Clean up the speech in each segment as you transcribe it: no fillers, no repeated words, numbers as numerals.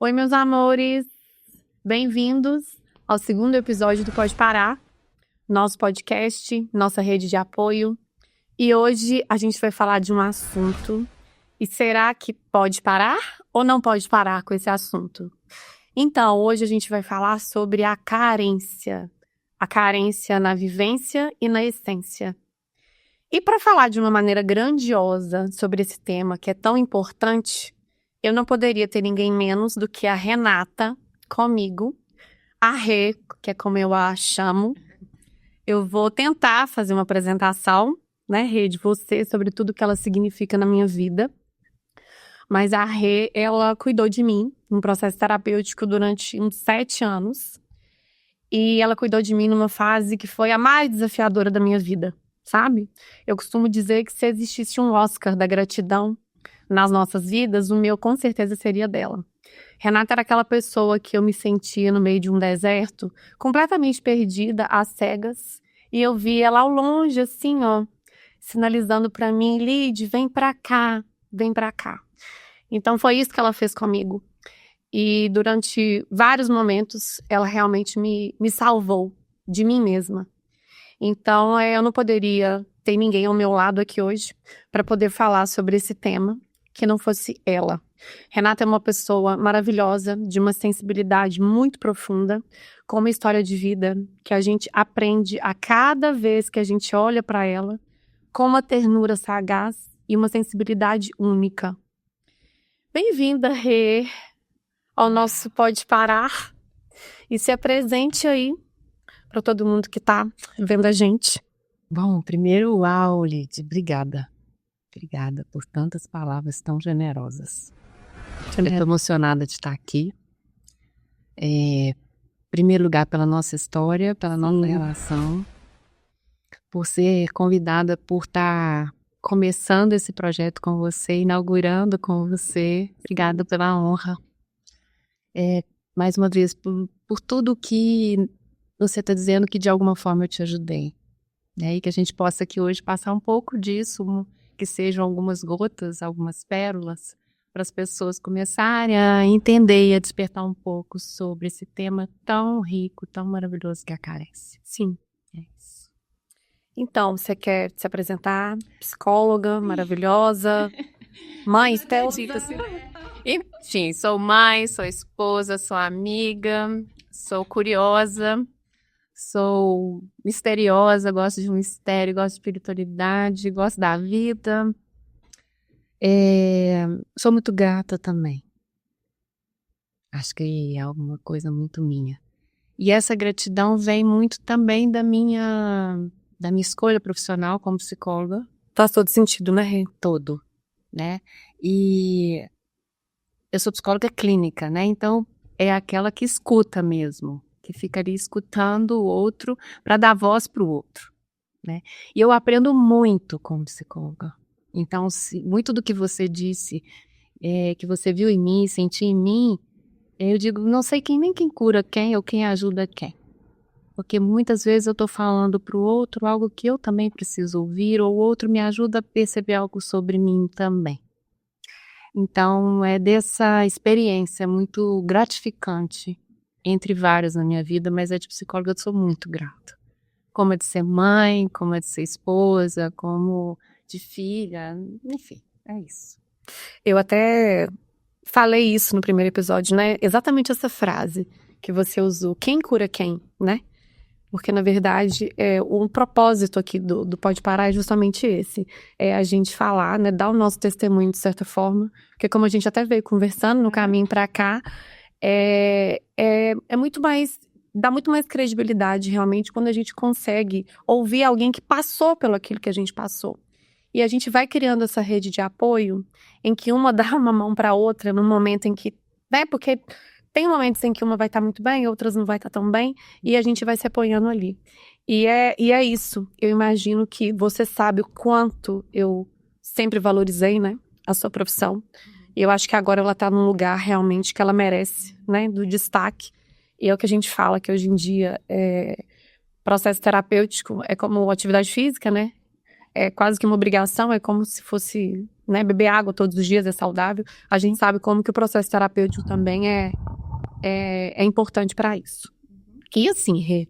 Oi, meus amores, bem-vindos ao segundo episódio do Pode Parar, nosso podcast, nossa rede de apoio. E hoje a gente vai falar de um assunto. E será que pode parar ou não pode parar com esse assunto? Então, hoje a gente vai falar sobre a carência na vivência e na essência. E para falar de uma maneira grandiosa sobre esse tema que é tão importante, eu não poderia ter ninguém menos do que a Renata comigo, a Rê, que é como eu a chamo. Eu vou tentar fazer uma apresentação, né, Rê, de você, sobre tudo que ela significa na minha vida. Mas a Rê, ela cuidou de mim num processo terapêutico durante uns 7 anos. E ela cuidou de mim numa fase que foi a mais desafiadora da minha vida, sabe? Eu costumo dizer que se existisse um Oscar da gratidão nas nossas vidas, o meu com certeza seria dela. Renata era aquela pessoa que eu me sentia no meio de um deserto, completamente perdida, às cegas, e eu via ela ao longe, assim, ó, sinalizando pra mim: Lid, vem pra cá, vem pra cá. Então foi isso que ela fez comigo. E durante vários momentos, ela realmente me salvou de mim mesma. Então eu não poderia ter ninguém ao meu lado aqui hoje para poder falar sobre esse tema que não fosse ela. Renata é uma pessoa maravilhosa, de uma sensibilidade muito profunda, com uma história de vida que a gente aprende a cada vez que a gente olha para ela, com uma ternura sagaz e uma sensibilidade única. Bem-vinda, Rê, ao nosso Pode Parar, e se apresente aí para todo mundo que está vendo a gente. Bom, primeiro, uau, Lid, obrigada. Obrigada por tantas palavras tão generosas. Eu estou emocionada de estar aqui. Em primeiro lugar, pela nossa história, pela nossa relação, por ser convidada, por estar começando esse projeto com você, inaugurando com você. Obrigada pela honra. Mais uma vez, por tudo que você está dizendo que de alguma forma eu te ajudei. E que a gente possa aqui hoje passar um pouco disso, que sejam algumas gotas, algumas pérolas, para as pessoas começarem a entender e a despertar um pouco sobre esse tema tão rico, tão maravilhoso que é a carência. Sim. É isso. Então, você quer se apresentar? Psicóloga, maravilhosa, mãe, Enfim, sou mãe, sou esposa, sou amiga, sou curiosa, sou misteriosa, gosto de mistério, gosto de espiritualidade, gosto da vida. Sou muito grata também. Acho que é alguma coisa muito minha. E essa gratidão vem muito também da minha escolha profissional como psicóloga. Faz todo sentido, né, Rê? Todo, né? E eu sou psicóloga clínica, né? Então é aquela que escuta mesmo, que fica ali escutando o outro para dar voz para o outro, né? E eu aprendo muito como psicóloga. Então, muito do que você disse, que você viu em mim, sentiu em mim, eu digo, não sei nem quem cura quem ou quem ajuda quem. Porque muitas vezes eu estou falando para o outro algo que eu também preciso ouvir, ou o outro me ajuda a perceber algo sobre mim também. Então, é dessa experiência muito gratificante, entre várias na minha vida, mas de psicóloga eu sou muito grata. Como é de ser mãe, como é de ser esposa, como de filha, enfim, é isso. Eu até falei isso no primeiro episódio, né? Exatamente essa frase que você usou. Quem cura quem, né? Porque, na verdade, o propósito aqui do Pode Parar é justamente esse. É a gente falar, né? Dar o nosso testemunho, de certa forma. Porque, como a gente até veio conversando no caminho para cá, é muito mais... Dá muito mais credibilidade, realmente, quando a gente consegue ouvir alguém que passou pelo aquilo que a gente passou. E a gente vai criando essa rede de apoio em que uma dá uma mão para a outra no momento em que... Né? Porque tem momentos em que uma vai estar muito bem, outras não vai estar tão bem, e a gente vai se apoiando ali. E é isso. Eu imagino que você sabe o quanto eu sempre valorizei, né, a sua profissão. E eu acho que agora ela está num lugar realmente que ela merece, né, do destaque. E é o que a gente fala, que hoje em dia processo terapêutico é como atividade física, né? É quase que uma obrigação, é como se fosse né? Beber água todos os dias é saudável. A gente sabe como que o processo terapêutico também é importante para isso. E assim, Rê,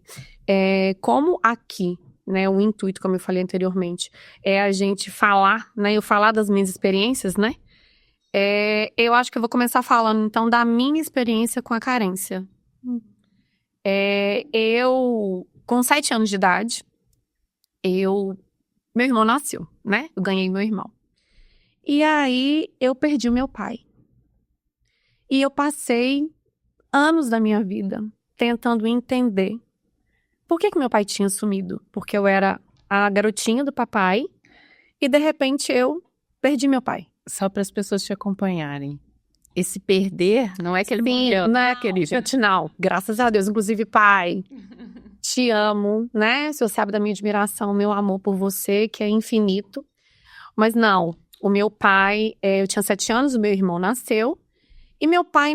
como aqui, né, o intuito, como eu falei anteriormente, é a gente falar, né, eu falar das minhas experiências, né? Eu acho que eu vou começar falando, então, da minha experiência com a carência. Eu, com 7 anos de idade, meu irmão nasceu, né? Eu ganhei meu irmão. E aí, eu perdi o meu pai. E eu passei anos da minha vida tentando entender por que meu pai tinha sumido. Porque eu era a garotinha do papai e, de repente, eu perdi meu pai. Só para as pessoas te acompanharem. Esse perder não é que ele morreu, não é aquele não, graças a Deus. Inclusive, pai, te amo, né? Se você sabe da minha admiração, meu amor por você, que é infinito. Mas não, o meu pai, eu tinha 7 anos, o meu irmão nasceu. E meu pai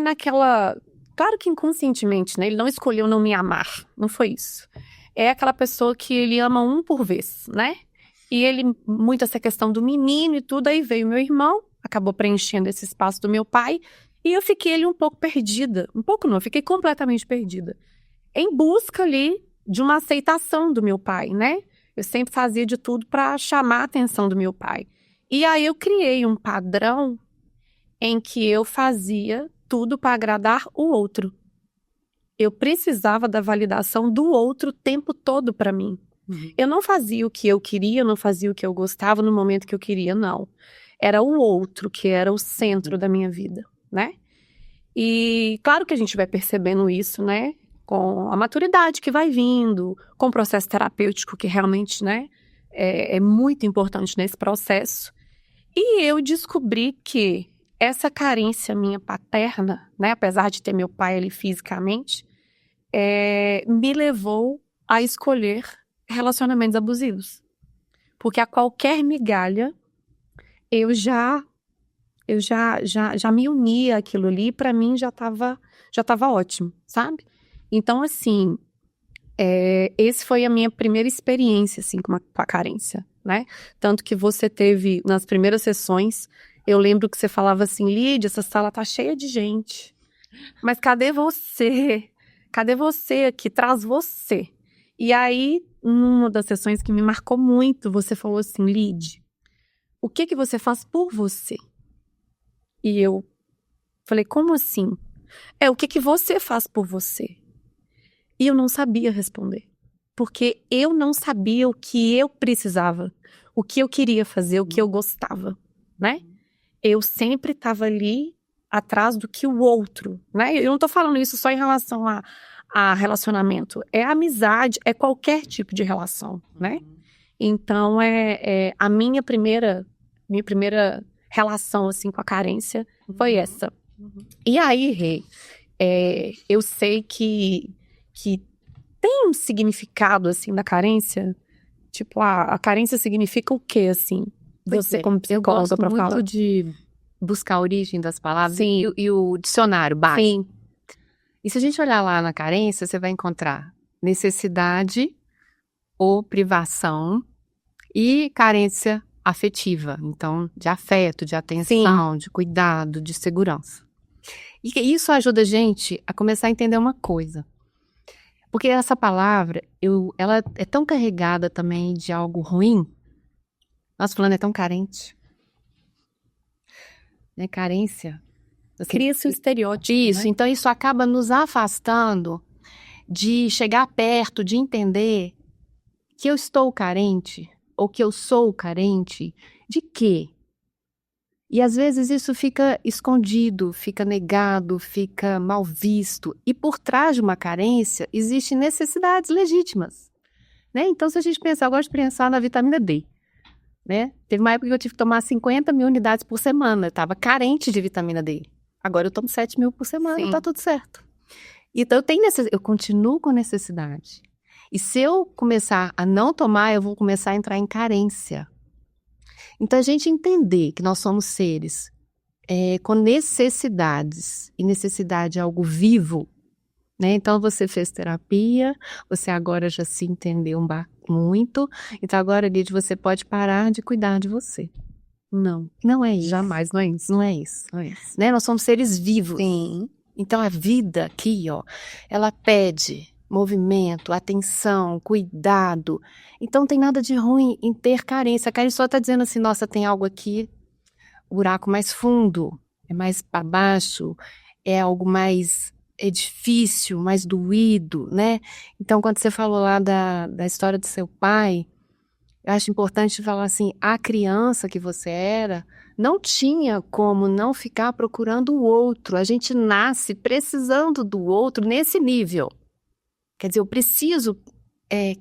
claro que inconscientemente, né? Ele não escolheu não me amar, não foi isso. É aquela pessoa que ele ama um por vez, né? E ele, muito essa questão do menino e tudo, aí veio meu irmão, acabou preenchendo esse espaço do meu pai, e eu fiquei ali um pouco perdida. Um pouco não, eu fiquei completamente perdida. Em busca ali de uma aceitação do meu pai, né? Eu sempre fazia de tudo para chamar a atenção do meu pai. E aí eu criei um padrão em que eu fazia tudo para agradar o outro. Eu precisava da validação do outro o tempo todo para mim. Eu não fazia o que eu queria, eu não fazia o que eu gostava no momento que eu queria, não. Era o outro que era o centro da minha vida, né? E claro que a gente vai percebendo isso, né? Com a maturidade que vai vindo, com o processo terapêutico que realmente, né? É muito importante nesse processo. E eu descobri que essa carência minha paterna, né? Apesar de ter meu pai ali fisicamente, me levou a escolher relacionamentos abusivos. Porque a qualquer migalha, eu já me unia àquilo ali, e pra mim já tava ótimo, sabe? Então, assim, esse foi a minha primeira experiência, assim, com a carência, né? Tanto que você teve, nas primeiras sessões, eu lembro que você falava assim, Lídia, essa sala tá cheia de gente, mas cadê você? Cadê você que traz você? E aí, numa das sessões que me marcou muito, você falou assim, Lid, o que você faz por você? E eu falei, como assim? O que você faz por você? E eu não sabia responder. Porque eu não sabia o que eu precisava, o que eu queria fazer, o que eu gostava, né? Eu sempre estava ali atrás do que o outro, né? Eu não tô falando isso só em relação a relacionamento. É amizade, é qualquer tipo de relação, né? Então, a minha primeira relação, assim, com a carência foi essa. E aí, Rê, eu sei que tem um significado, assim, da carência. Tipo, a carência significa o quê, assim? Você como psicóloga pra falar. Eu gosto muito de buscar a origem das palavras. Sim. E o dicionário básico. Sim. E se a gente olhar lá na carência, você vai encontrar necessidade ou privação e carência afetiva. Então, de afeto, de atenção, de cuidado, de segurança. E isso ajuda a gente a começar a entender uma coisa. Porque essa palavra, ela é tão carregada também de algo ruim. Nosso fulano é tão carente. Né? Carência. Cria-se um estereótipo. Isso, né? Então isso acaba nos afastando de chegar perto, de entender que eu estou carente, ou que eu sou carente, de quê? E às vezes isso fica escondido, fica negado, fica mal visto. E por trás de uma carência, existem necessidades legítimas. Né? Então, se a gente pensar, eu gosto de pensar na vitamina D. Né? Teve uma época que eu tive que tomar 50 mil unidades por semana. Eu estava carente de vitamina D. Agora eu tomo 7 mil por semana e tá tudo certo. Então eu continuo com necessidade. E se eu começar a não tomar, eu vou começar a entrar em carência. Então a gente entender que nós somos seres com necessidades, e necessidade é algo vivo, né? Então você fez terapia, você agora já se entendeu muito, então agora, Lídia, você pode parar de cuidar de você. Não, Não é isso. jamais, não é isso. Não é isso. Não é isso. Né? Nós somos seres vivos. Sim. Então a vida aqui, ó, ela pede movimento, atenção, cuidado. Então não tem nada de ruim em ter carência. A carência só está dizendo assim, nossa, tem algo aqui, buraco mais fundo, é mais para baixo, é algo mais difícil, mais doído, né? Então quando você falou lá da história do seu pai, eu acho importante falar assim, a criança que você era não tinha como não ficar procurando o outro. A gente nasce precisando do outro nesse nível. Quer dizer, eu preciso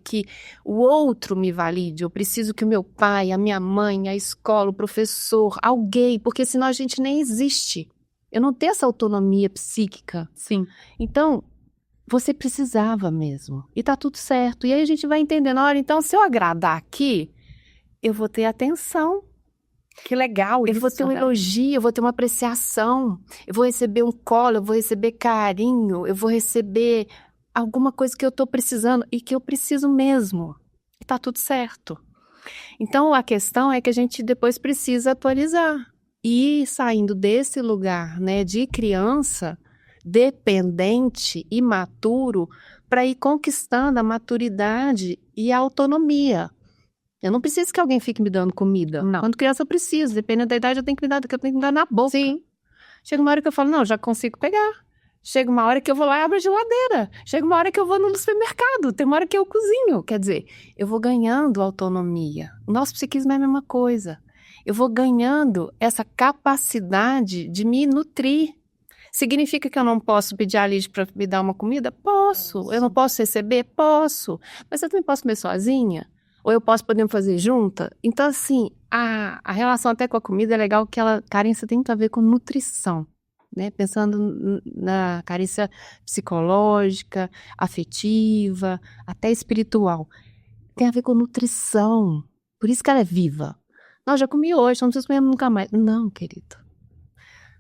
que o outro me valide, eu preciso que o meu pai, a minha mãe, a escola, o professor, alguém, porque senão a gente nem existe. Eu não tenho essa autonomia psíquica. Sim. Então, você precisava mesmo. E tá tudo certo. E aí a gente vai entendendo, olha, então se eu agradar aqui, eu vou ter atenção. Que legal Eu isso. vou ter um elogio, eu vou ter uma apreciação, eu vou receber um colo, eu vou receber carinho, eu vou receber alguma coisa que eu tô precisando e que eu preciso mesmo. E tá tudo certo. Então a questão é que a gente depois precisa atualizar. E saindo desse lugar, né, de criança, dependente, imaturo, para ir conquistando a maturidade e a autonomia. Eu não preciso que alguém fique me dando comida. Não. Quando criança eu preciso, dependendo da idade eu tenho que me dar, que eu tenho que me dar na boca. Sim. Chega uma hora que eu falo, não, já consigo pegar. Chega uma hora que eu vou lá e abro a geladeira. Chega uma hora que eu vou no supermercado. Tem uma hora que eu cozinho. Quer dizer, eu vou ganhando autonomia. O nosso psiquismo é a mesma coisa. Eu vou ganhando essa capacidade de me nutrir. Significa que eu não posso pedir a Liz para me dar uma comida? Posso. Eu não posso receber? Posso. Mas eu também posso comer sozinha? Ou eu podemos fazer junta? Então, assim, a relação até com a comida é legal que ela, carência tem muito a ver com nutrição, né? Pensando na carência psicológica, afetiva, até espiritual. Tem a ver com nutrição. Por isso que ela é viva. Não, já comi hoje, não preciso comer nunca mais. Não, querido.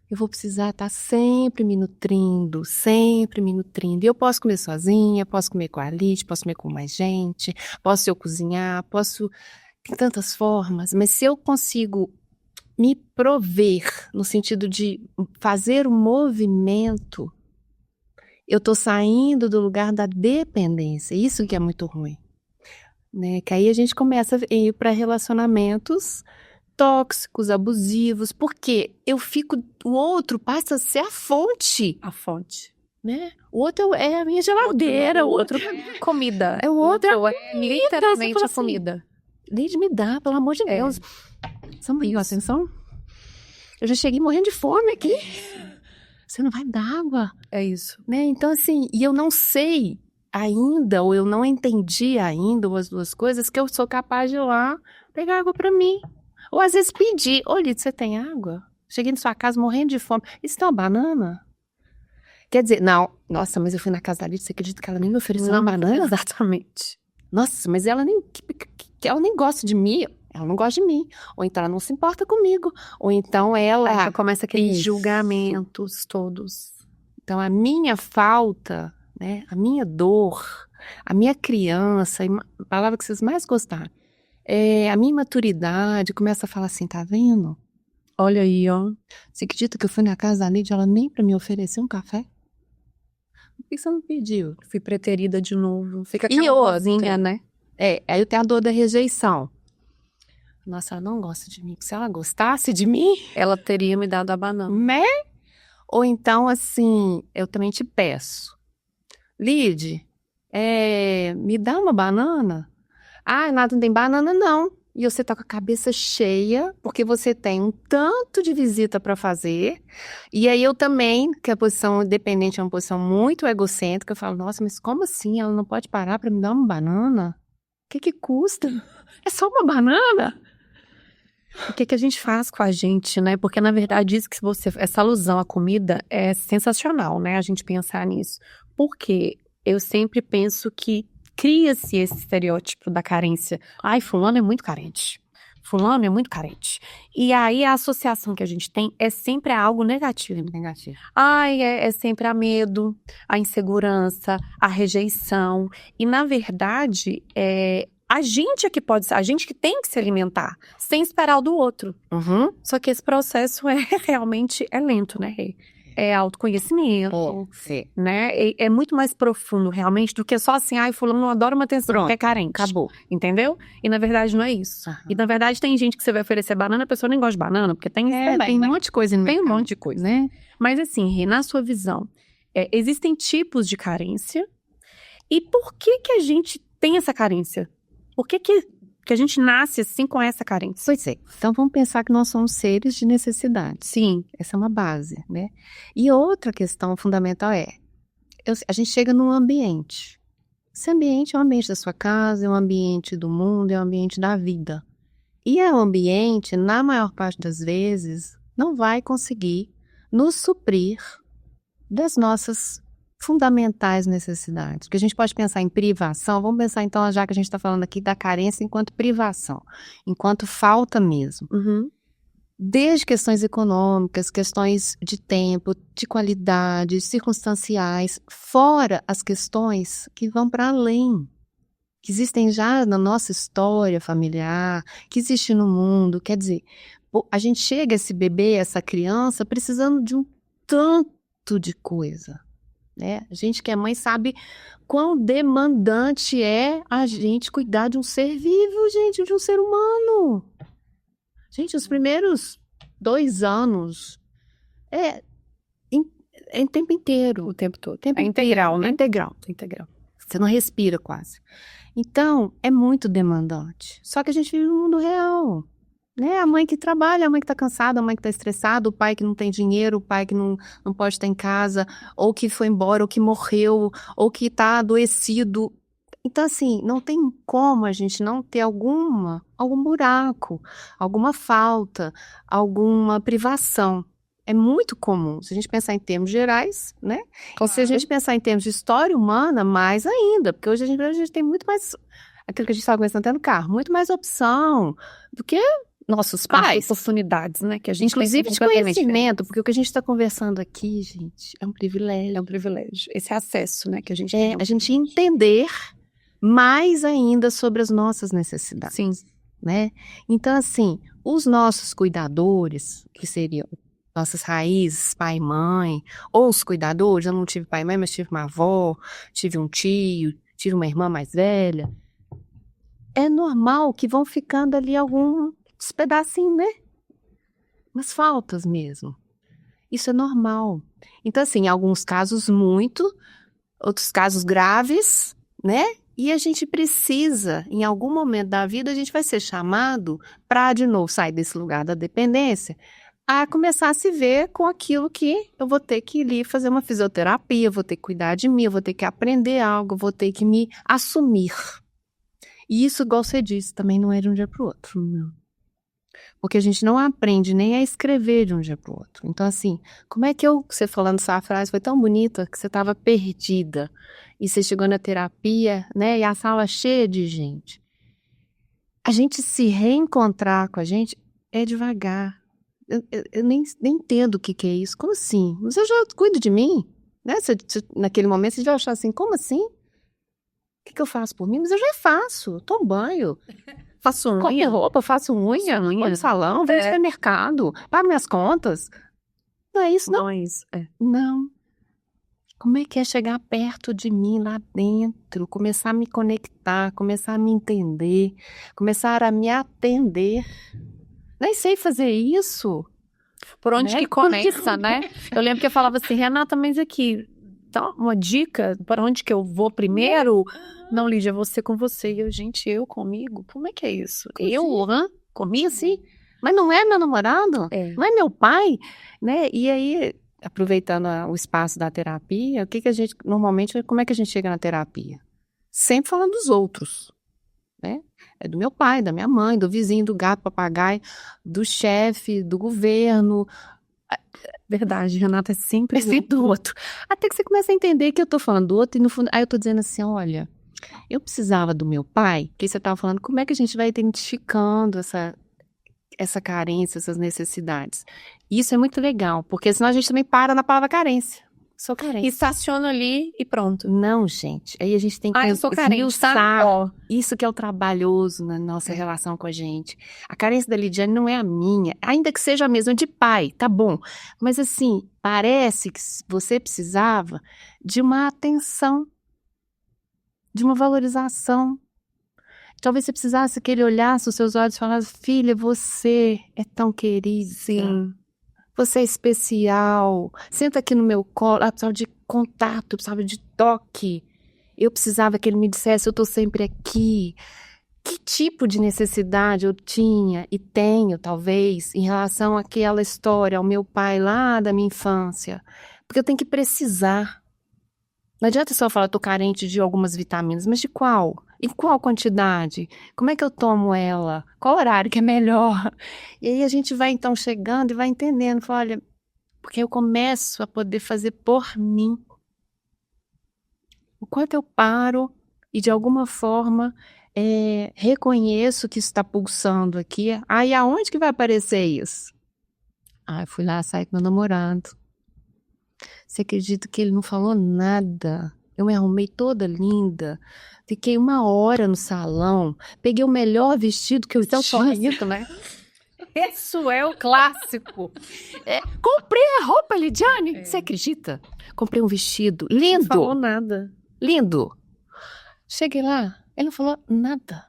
Eu vou precisar estar sempre me nutrindo, sempre me nutrindo. E eu posso comer sozinha, posso comer com a Alice, posso comer com mais gente, posso eu cozinhar, posso... Tem tantas formas, mas se eu consigo me prover, no sentido de fazer um movimento, eu estou saindo do lugar da dependência. Isso que é muito ruim. Né? Que aí a gente começa a ir para relacionamentos tóxicos, abusivos, porque o outro passa a ser a fonte. A fonte. Né? O outro é a minha geladeira, o outro é comida. é o outro é literalmente a comida. Liz, me dá, pelo amor de Deus. E atenção. Eu já cheguei morrendo de fome aqui. Você não vai dar água. É isso. Né? Então, assim, e eu não sei ainda, ou eu não entendi ainda, ou as duas coisas, que eu sou capaz de ir lá pegar água pra mim. Ou às vezes pedir, ô Liz, você tem água? Cheguei na sua casa morrendo de fome. Isso tem uma banana? Quer dizer, não, nossa, mas eu fui na casa da Liz, você acredita que ela nem me ofereceu uma banana? Exatamente. Nossa, mas ela nem gosta de mim. Ela não gosta de mim. Ou então ela não se importa comigo. Ou então ela... Já começa aqueles Isso. julgamentos todos. Então a minha falta, né, a minha dor, a minha criança, a palavra que vocês mais gostaram, a minha maturidade começa a falar assim, tá vendo? Olha aí, ó. Você acredita que eu fui na casa da Lídia, ela nem pra me oferecer um café? Por que você não pediu? Fui preterida de novo. Fica E aquela outra, vozinha, né? Aí eu tenho a dor da rejeição. Nossa, ela não gosta de mim. Se ela gostasse de mim, Ela teria me dado a banana. né? Ou então, assim, eu também te peço. Lid, me dá uma banana? Ah, nada, não tem banana, não. E você tá com a cabeça cheia, porque você tem um tanto de visita para fazer. E aí eu também, que a posição independente é uma posição muito egocêntrica, eu falo, nossa, mas como assim? Ela não pode parar para me dar uma banana? O que custa? É só uma banana? O que a gente faz com a gente, né? Porque, na verdade, essa alusão à comida é sensacional, né? A gente pensar nisso. Porque eu sempre penso que cria-se esse estereótipo da carência. Ai, fulano é muito carente. Fulano é muito carente. E aí a associação que a gente tem é sempre a algo negativo. Negativo. Ai, é sempre a medo, a insegurança, a rejeição. E, na verdade, a gente é que pode ser, a gente que tem que se alimentar, sem esperar o do outro. Só que esse processo realmente lento, né, Rê? É autoconhecimento, né? É muito mais profundo, realmente, do que só assim, ai, fulano não adora uma atenção, porque é carente. Acabou. Entendeu? E na verdade não é isso. E na verdade tem gente que você vai oferecer banana, a pessoa nem gosta de banana, porque tem isso também, tem né? um monte de coisa no Tem um mercado, monte de coisa. né? Mas assim, Rê, na sua visão, existem tipos de carência. E por que a gente tem essa carência? Por que a gente nasce assim com essa carência? Pois é. Então vamos pensar que nós somos seres de necessidade. Sim. Essa é uma base, né? E outra questão fundamental a gente chega num ambiente. Esse ambiente é o ambiente da sua casa, é o ambiente do mundo, é o ambiente da vida. E o ambiente, na maior parte das vezes, não vai conseguir nos suprir das nossas fundamentais necessidades. Porque a gente pode pensar em privação, vamos pensar então, já que a gente está falando aqui da carência enquanto privação, enquanto falta mesmo. Desde questões econômicas, questões de tempo, de qualidade, circunstanciais, fora as questões que vão para além, que existem já na nossa história familiar, que existe no mundo. Quer dizer, a gente chega, esse bebê, essa criança, precisando de um tanto de coisa, né? A gente que é mãe sabe quão demandante é a gente cuidar de um ser vivo, gente, de um ser humano. Gente, os primeiros 2 anos é o tempo inteiro. O tempo todo. Tempo integral, né? É integral. Você não respira quase. Então, é muito demandante. Só que a gente vive no mundo real, né? A mãe que trabalha, a mãe que está cansada, a mãe que está estressada, o pai que não tem dinheiro, o pai que não pode estar em casa, ou que foi embora, ou que morreu, ou que está adoecido. Então, assim, não tem como a gente não ter algum buraco, alguma falta, alguma privação. É muito comum. Se a gente pensar em termos gerais, né? E se a gente pensar em termos de história humana, mais ainda. Porque hoje a gente tem muito mais, aquilo que a gente estava conversando até no carro, muito mais opção do que nossos pais. Oportunidades, né? Que a gente Inclusive de conhecimento, porque o que a gente está conversando aqui, gente, é um privilégio. É um privilégio. Esse acesso, né? Que a gente tem. A gente entender mais ainda sobre as nossas necessidades. Sim. Né? Então, assim, os nossos cuidadores, que seriam nossas raízes, pai e mãe, ou os cuidadores, eu não tive pai e mãe, mas tive uma avó, tive um tio, tive uma irmã mais velha, é normal que vão ficando ali alguns pedacinhos, né? Umas faltas mesmo. Isso é normal. Então, assim, em alguns casos muito, outros casos graves, né? E a gente precisa, em algum momento da vida, a gente vai ser chamado para, de novo, sair desse lugar da dependência, a começar a se ver com aquilo que eu vou ter que ir ali fazer uma fisioterapia, eu vou ter que cuidar de mim, eu vou ter que aprender algo, eu vou ter que me assumir. E isso, igual você disse, também não é de um dia para o outro, não. Porque a gente não aprende nem a escrever de um dia para o outro. Então, assim, como é que você falando essa frase foi tão bonita que você estava perdida e você chegou na terapia, né, e a sala cheia de gente. A gente se reencontrar com a gente é devagar. Eu nem entendo o que é isso. Como assim? Mas eu já cuido de mim, né? Naquele momento você vai achar assim, como assim? O que eu faço por mim? Mas eu já faço, tomo banho. Faço unha. Compro roupa, faço unha. Vou no salão, vou no supermercado, pago minhas contas. Não é isso, não? Não é isso, Não. Como é que é chegar perto de mim lá dentro, começar a me conectar, começar a me entender, começar a me atender? Nem sei fazer isso. Por onde que começa, né? Eu lembro que eu falava assim, Renata, mas aqui, dá uma dica, para onde que eu vou primeiro? Não, Lídia, você com você. E eu, gente, eu comigo? Como é que é isso? Comigo, assim? Mas não é meu namorado? Não é meu pai? Né? E aí, aproveitando o espaço da terapia, normalmente, como é que a gente chega na terapia? Sempre falando dos outros, né? É do meu pai, da minha mãe, do vizinho, do gato, papagaio, do chefe, do governo. Verdade, Renata, é sempre do outro. Até que você começa a entender que eu tô falando do outro e no fundo, aí eu tô dizendo assim, olha, eu precisava do meu pai, porque você tava falando como é que a gente vai identificando essa carência, essas necessidades. E isso é muito legal, porque senão a gente também para na palavra carência. Sou carente. Estaciona ali e pronto. Não, gente. Aí a gente tem que Eu sou carente, esmiuçar. tá? Ó, Isso que é o trabalhoso na nossa relação com a gente. A carência da Lidiane não é a minha, ainda que seja a mesma de pai, tá bom. Mas assim, parece que você precisava de uma atenção, de uma valorização. Talvez você precisasse que ele olhasse os seus olhos e falasse: filha, você é tão querida. sim. Você é especial. Senta aqui no meu colo. Eu precisava de contato, eu precisava de toque. Eu precisava que ele me dissesse: eu tô sempre aqui. Que tipo de necessidade eu tinha e tenho, talvez, em relação àquela história, ao meu pai lá da minha infância? Porque eu tenho que precisar. Não adianta só falar: tô carente de algumas vitaminas, mas de qual? Em qual quantidade? Como é que eu tomo ela? Qual horário que é melhor? E aí a gente vai então chegando e vai entendendo, fala, olha, porque eu começo a poder fazer por mim. O quanto eu paro e de alguma forma reconheço que isso está pulsando aqui. Aí aonde que vai aparecer isso? Eu fui lá sair com meu namorado. Você acredita que ele não falou nada? Eu me arrumei toda linda. Fiquei 1 hora no salão. Peguei o melhor vestido que eu tinha. Isso, né? Isso é o clássico. Comprei a roupa, Lidiane. Você acredita? Comprei um vestido lindo. Não falou nada. Lindo. Cheguei lá, ele não falou nada.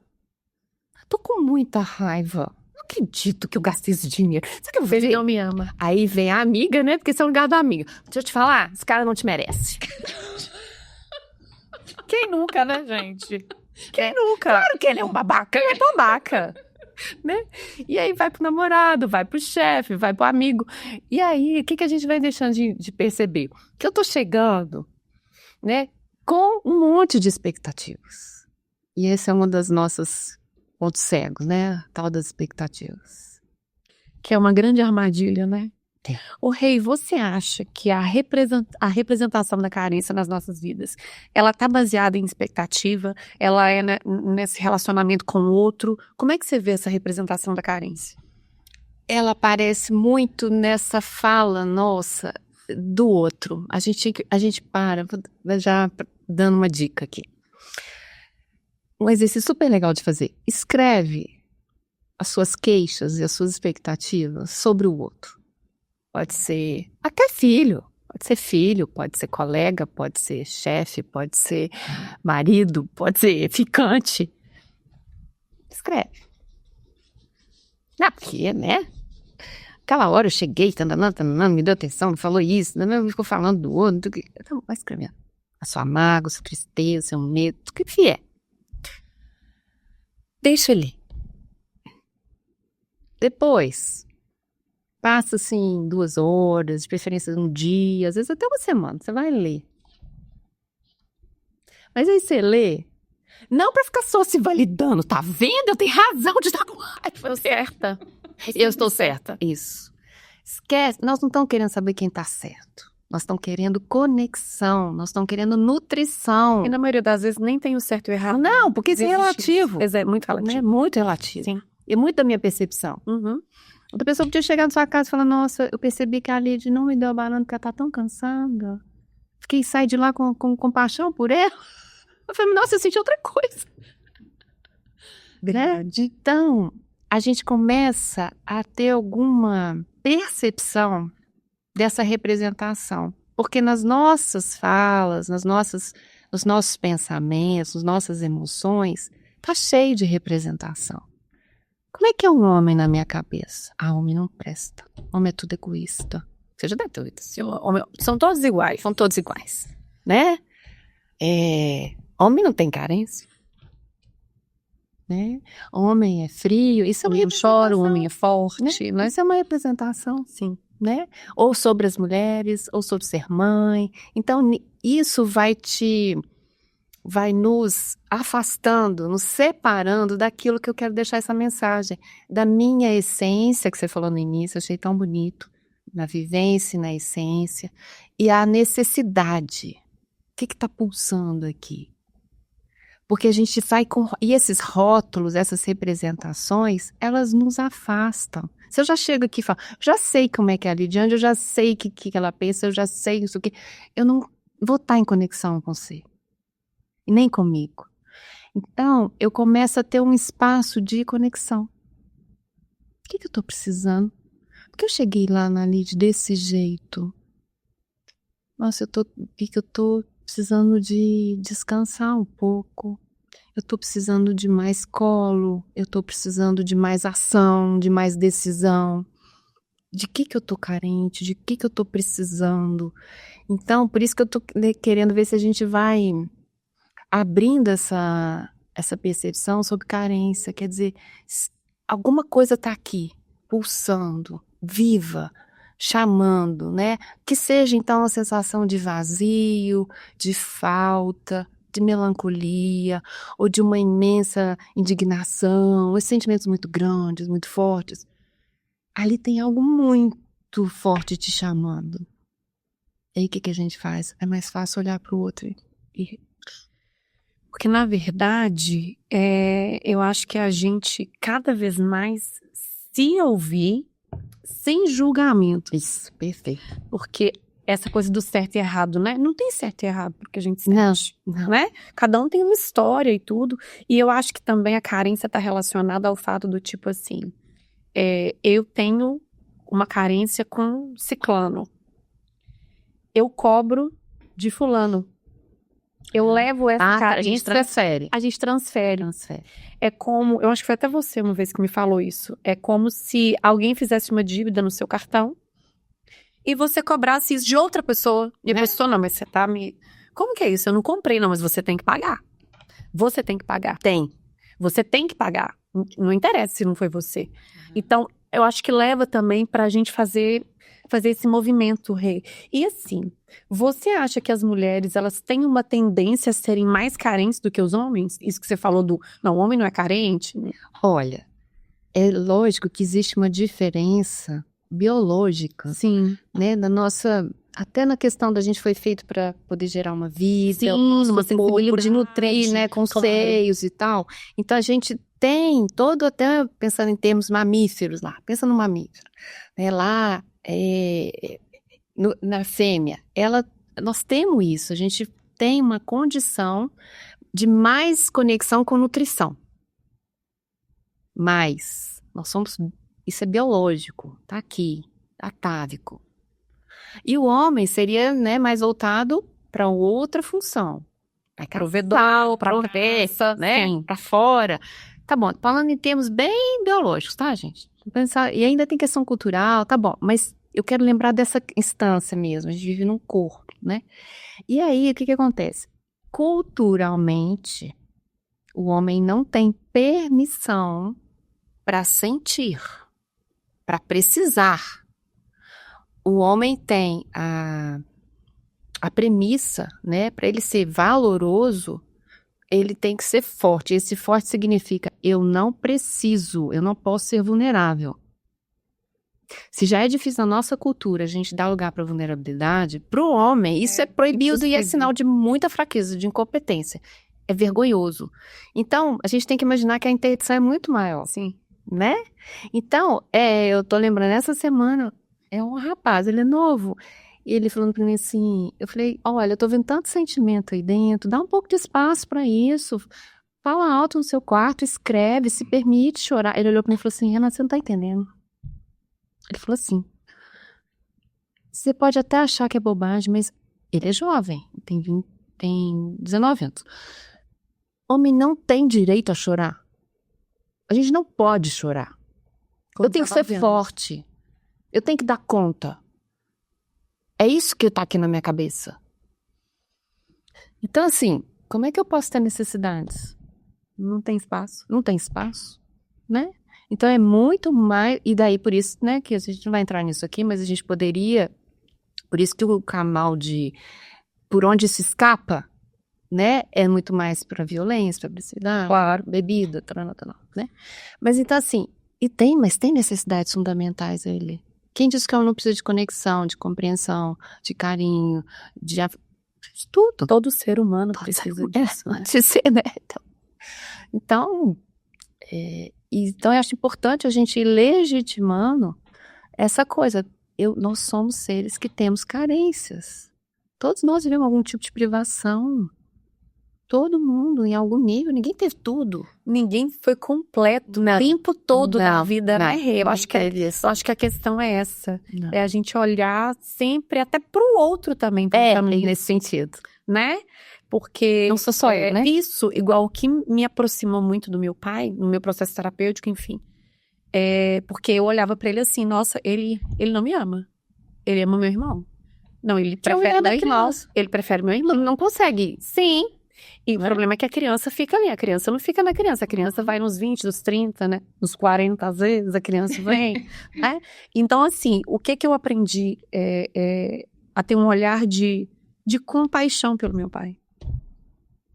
Tô com muita raiva. Não acredito que eu gastei esse dinheiro. Sabe o que eu vou Ele fazer? não me ama. Aí vem a amiga, né? Porque você é um lugar da amiga. Deixa eu te falar, esse cara não te merece. Quem nunca, né, gente? Quem nunca? Claro que ele é um babaca. Ele é babaca. Né? E aí vai pro namorado, vai pro chefe, vai pro amigo. E aí, o que a gente vai deixando de perceber? Que eu tô chegando, né, com um monte de expectativas. E esse é um dos nossos pontos cegos, né? Tal das expectativas. Que é uma grande armadilha, né? É. Ô, Rei, você acha que a representação da carência nas nossas vidas, ela tá baseada em expectativa? Ela é nesse relacionamento com o outro? Como é que você vê essa representação da carência? Ela aparece muito nessa fala nossa do outro. A gente para, já dando uma dica aqui. Um exercício super legal de fazer. Escreve as suas queixas e as suas expectativas sobre o outro. Pode ser até filho, pode ser colega, pode ser chefe, pode ser marido, pode ser ficante. Escreve. Porque, né? Aquela hora eu cheguei, me deu atenção, me falou isso, me ficou falando do outro. Então, vai escrevendo. A sua mágoa, a sua tristeza, o seu medo, o que vier. Deixa ali. Depois, passa assim 2 horas, de preferência um dia, às vezes até uma semana, você vai ler. Mas aí você lê, não pra ficar só se validando, tá vendo? Eu tenho razão de estar com raiva. Estou certa. Eu estou certa. Isso. Esquece, nós não estamos querendo saber quem tá certo. Nós estamos querendo conexão, nós estamos querendo nutrição. E na maioria das vezes nem tem o certo e o errado. Não, porque isso é relativo. É muito relativo. É muito relativo. Sim. E muito da minha percepção. Uhum. Outra pessoa podia chegar na sua casa e falar: nossa, eu percebi que a Lid não me deu a banana porque ela tá tão cansada. Fiquei sair de lá com compaixão por ela. Eu falei: nossa, eu senti outra coisa. Verdade. Então, a gente começa a ter alguma percepção dessa representação. Porque nas nossas falas, nos nossos pensamentos, nas nossas emoções, tá cheio de representação. Como é que é um homem na minha cabeça? Homem não presta. Homem é tudo egoísta. Você já deve ter ouvido isso. São todos iguais. São todos iguais, né? Homem não tem carência. Né? Homem é frio. Isso é uma representação. Chora, o homem é forte. Né? Isso é uma representação, Sim. né? Ou sobre as mulheres, ou sobre ser mãe. Então, isso vai nos afastando, nos separando daquilo que eu quero deixar essa mensagem. Da minha essência, que você falou no início, achei tão bonito. Na vivência, na essência. E a necessidade. O que está pulsando aqui? Porque a gente sai com... E esses rótulos, essas representações, elas nos afastam. Se eu já chego aqui e falo, já sei como é que é a Lidiane, eu já sei o que ela pensa, eu já sei isso aqui, eu não vou estar em conexão com você, e nem comigo. Então, eu começo a ter um espaço de conexão. O que eu estou precisando? Porque eu cheguei lá na Lid desse jeito. Nossa, vi que eu estou precisando de descansar um pouco. Eu estou precisando de mais colo. Eu estou precisando de mais ação, de mais decisão. De que eu estou carente? De que eu estou precisando? Então, por isso que eu estou querendo ver se a gente vai abrindo essa percepção sobre carência. Quer dizer, alguma coisa está aqui, pulsando, viva, chamando, né? Que seja então uma sensação de vazio, de falta, de melancolia, ou de uma imensa indignação, esses sentimentos muito grandes, muito fortes. Ali tem algo muito forte te chamando. E aí o que a gente faz? É mais fácil olhar para o outro e... Porque, na verdade, eu acho que a gente cada vez mais se ouvir sem julgamento. Isso, perfeito. Porque essa coisa do certo e errado, né? Não tem certo e errado, porque a gente sente, né? Cada um tem uma história e tudo. E eu acho que também a carência está relacionada ao fato do tipo assim, eu tenho uma carência com ciclano. Eu cobro de fulano. Eu levo essa carência. A gente transfere. A gente transfere. É como, eu acho que foi até você uma vez que me falou isso. É como se alguém fizesse uma dívida no seu cartão e você cobrasse isso de outra pessoa. E a pessoa, não, mas você tá me... Como que é isso? Eu não comprei, não, mas você tem que pagar. Você tem que pagar. Você tem que pagar. Não interessa se não foi você. Então, eu acho que leva também pra gente fazer esse movimento, Rê. E assim, você acha que as mulheres, elas têm uma tendência a serem mais carentes do que os homens? Isso que você falou não, o homem não é carente? Olha, é lógico que existe uma diferença biológica. Sim. Né, na nossa... Até na questão da gente foi feito para poder gerar uma vida. Sim, uma sensibilidade. De nutrir, né, com seios e tal. Então, a gente tem todo, até pensando em termos mamíferos lá. Pensa no mamífero. Né, lá... na fêmea, nós temos isso, a gente tem uma condição de mais conexão com nutrição. Mas isso é biológico, tá aqui, atávico. E o homem seria, né, mais voltado para outra função. Provedor, para cabeça, né, para fora. Tá bom, falando em termos bem biológicos, tá, gente? E ainda tem questão cultural, tá bom, mas eu quero lembrar dessa instância mesmo, a gente vive num corpo, né? E aí, o que acontece? Culturalmente, o homem não tem permissão para sentir, para precisar. O homem tem a premissa, né? Para ele ser valoroso, ele tem que ser forte. Esse forte significa, eu não preciso, eu não posso ser vulnerável. Se já é difícil na nossa cultura a gente dar lugar para vulnerabilidade, para o homem isso é proibido e é sinal de muita fraqueza, de incompetência. É vergonhoso. Então, a gente tem que imaginar que a interdição é muito maior. Sim. Né? Então, eu tô lembrando, essa semana, é um rapaz, ele é novo, e ele falando para mim assim, eu falei, olha, eu tô vendo tanto sentimento aí dentro, dá um pouco de espaço para isso, fala alto no seu quarto, escreve, se permite chorar. Ele olhou para mim e falou assim, Renata, você não tá entendendo. Ele falou assim, você pode até achar que é bobagem, mas ele é jovem, tem 19 anos. Homem não tem direito a chorar. A gente não pode chorar. Eu tenho que ser forte. Eu tenho que dar conta. É isso que tá aqui na minha cabeça. Então, assim, como é que eu posso ter necessidades? Não tem espaço. Não tem espaço, né? Então é muito mais, e daí por isso, né, que a gente não vai entrar nisso aqui, mas a gente poderia, por isso que o canal de por onde se escapa, né, é muito mais para violência, para agressividade, claro, bebida, né? Mas então assim, mas tem necessidades fundamentais ele. Quem diz que eu não preciso de conexão, de compreensão, de carinho, de tudo. Todo ser humano precisa disso, né? De ser, né? Então, Então, eu acho importante a gente ir legitimando essa coisa. Nós somos seres que temos carências. Todos nós vivemos algum tipo de privação. Todo mundo, em algum nível, ninguém teve tudo. Ninguém foi completo o tempo todo da vida, né, Rê? Eu acho que a questão é essa. Não. É a gente olhar sempre até pro outro também. Nesse sentido. Né? Porque não sou só eu, né? Isso, igual o que me aproximou muito do meu pai, no meu processo terapêutico, enfim. Porque eu olhava pra ele assim, nossa, ele não me ama. Ele ama meu irmão. Não, ele prefere meu irmão. Ele prefere meu irmão. Ele não consegue. Sim. E o problema é que a criança fica ali. A criança não fica na criança. A criança vai nos 20, nos 30, né? Nos 40, às vezes, a criança vem. Né? Então, assim, o que eu aprendi a ter um olhar de compaixão pelo meu pai.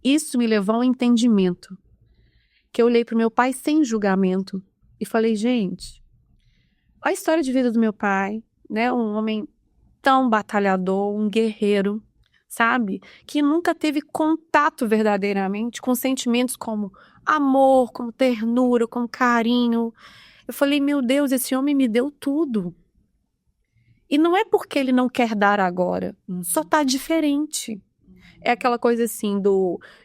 Isso me levou ao entendimento. Que eu olhei pro meu pai sem julgamento. E falei, gente, olha a história de vida do meu pai, né? Um homem tão batalhador, um guerreiro, sabe? Que nunca teve contato verdadeiramente com sentimentos como amor, como ternura, como carinho. Eu falei, meu Deus, esse homem me deu tudo. E não é porque ele não quer dar agora, só tá diferente. É aquela coisa assim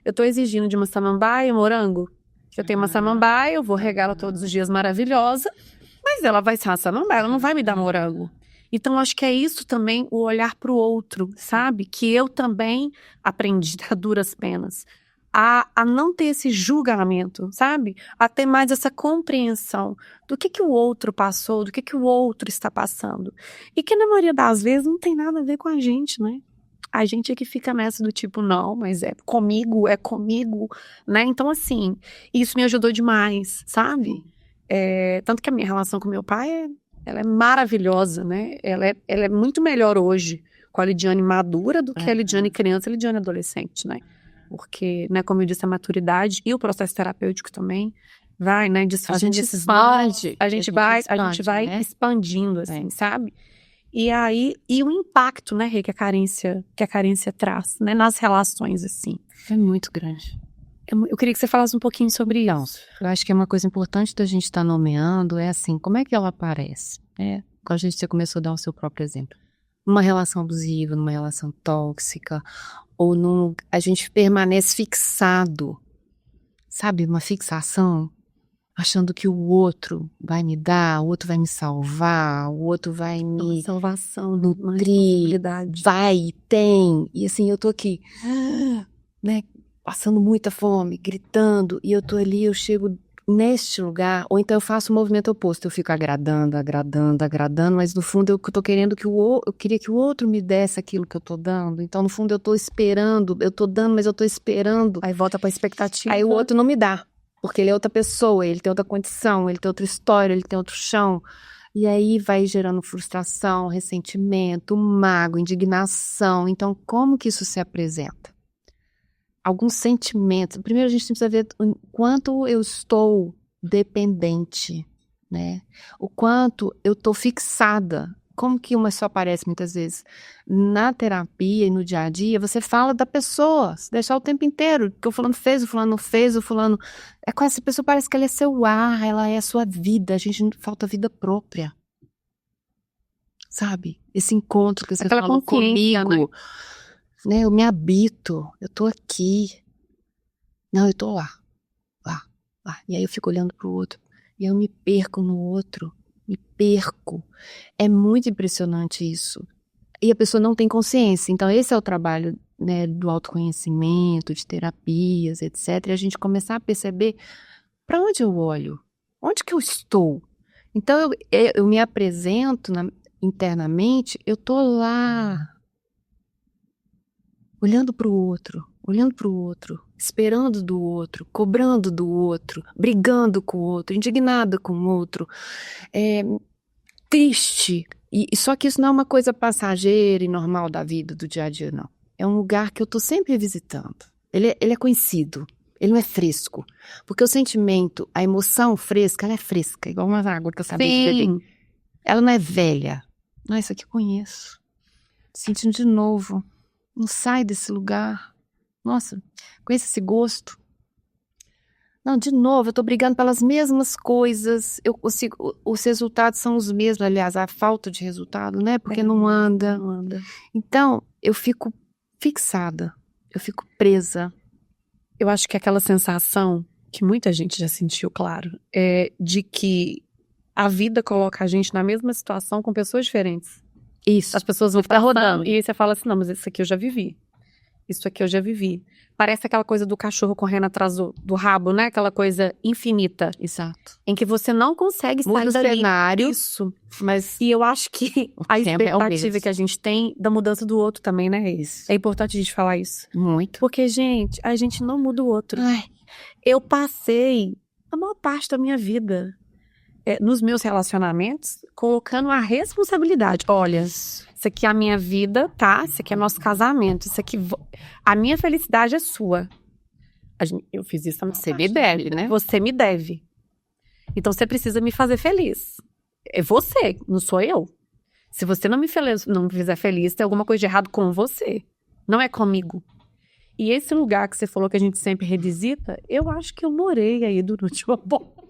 eu tô exigindo de uma samambaia morango. Eu tenho uma samambaia, eu vou regá-la todos os dias maravilhosa, mas ela vai ser uma samambaia, ela não vai me dar morango. Então, acho que é isso também, o olhar para o outro, sabe? Que eu também aprendi a duras penas. A não ter esse julgamento, sabe? A ter mais essa compreensão do que o outro passou, do que o outro está passando. E que na maioria das vezes não tem nada a ver com a gente, né? A gente é que fica nessa do tipo, não, mas é comigo, né? Então, assim, isso me ajudou demais, sabe? Tanto que a minha relação com meu pai, ela é maravilhosa, né? Ela é muito melhor hoje com a Lidiane madura do que a Lidiane criança e a Lidiane adolescente, né? Porque, né, como eu disse, a maturidade e o processo terapêutico também vai, né? A gente expande. A gente vai né? expandindo, assim, sabe? E aí, o impacto, né, Rê, que a carência traz, né, nas relações, assim. É muito grande. Eu queria que você falasse um pouquinho sobre isso. Eu acho que é uma coisa importante da gente estar nomeando, é assim, como é que ela aparece? Quando você começou a dar o seu próprio exemplo. Numa relação abusiva, numa relação tóxica, ou a gente permanece fixado, sabe, uma fixação, achando que o outro vai me dar, o outro vai me salvar, o outro vai me salvação, nutrir, vai e tem. E assim, eu tô aqui, né, passando muita fome, gritando, e eu tô ali, eu chego neste lugar, ou então eu faço o movimento oposto, eu fico agradando, mas no fundo eu tô querendo eu queria que o outro me desse aquilo que eu tô dando, então no fundo eu tô esperando, eu tô dando, mas eu tô esperando. Aí volta pra expectativa. Aí o outro não me dá. Porque ele é outra pessoa, ele tem outra condição, ele tem outra história, ele tem outro chão. E aí vai gerando frustração, ressentimento, mágoa, indignação. Então, como que isso se apresenta? Alguns sentimentos. Primeiro, a gente precisa ver o quanto eu estou dependente, né? O quanto eu estou fixada. Como que uma só aparece muitas vezes? Na terapia e no dia a dia, você fala da pessoa, se deixar o tempo inteiro, que o fulano fez, o fulano não fez, o fulano... com essa pessoa parece que ela é seu ar, ela é a sua vida, a gente falta vida própria. Sabe? Esse encontro que você falou comigo, né? Eu me habito, eu tô aqui. Não, eu tô lá. E aí eu fico olhando pro outro, e eu me perco no outro. Me perco. É muito impressionante isso. E a pessoa não tem consciência. Então, esse é o trabalho, né, do autoconhecimento, de terapias, etc. E a gente começar a perceber para onde eu olho, onde que eu estou. Então, eu me apresento internamente, eu tô lá, olhando para o outro, esperando do outro, cobrando do outro, brigando com o outro, indignada com o outro, triste. E só que isso não é uma coisa passageira e normal da vida, do dia a dia, não. É um lugar que eu tô sempre visitando. Ele é conhecido, ele não é fresco. Porque o sentimento, a emoção fresca, ela é fresca, igual uma água que eu sabia de beber. Ela não é velha. Não, isso aqui eu conheço. Sentindo de novo. Não sai desse lugar. Nossa, conhece esse gosto? Não, de novo, eu tô brigando pelas mesmas coisas, os resultados são os mesmos, aliás, a falta de resultado, né? Porque não anda. Não anda. Então, eu fico fixada, eu fico presa. Eu acho que aquela sensação que muita gente já sentiu, claro, é de que a vida coloca a gente na mesma situação com pessoas diferentes. Isso. As pessoas vão Tá rodando. E aí você fala assim, não, mas isso aqui eu já vivi. Isso aqui eu já vivi. Parece aquela coisa do cachorro correndo atrás do rabo, né? Aquela coisa infinita. Exato. Em que você não consegue sair Muda o dali. cenário, Isso. mas E eu acho que o a tempo é o expectativa mesmo. que a gente tem da mudança do outro também, né? Isso. É importante a gente falar isso. Muito. Porque, gente, a gente não muda o outro. Ai, Eu passei a maior parte da minha vida nos meus relacionamentos colocando a responsabilidade. Olha, isso aqui é a minha vida, tá? Isso aqui é nosso casamento. Isso aqui, a minha felicidade é sua. Eu fiz isso também. você me deve, né? Você me deve. Então você precisa me fazer feliz. É você, não sou eu. Se você não me fizer feliz, tem alguma coisa de errado com você. Não é comigo. E esse lugar que você falou que a gente sempre revisita, eu acho que eu morei aí durante uma boa.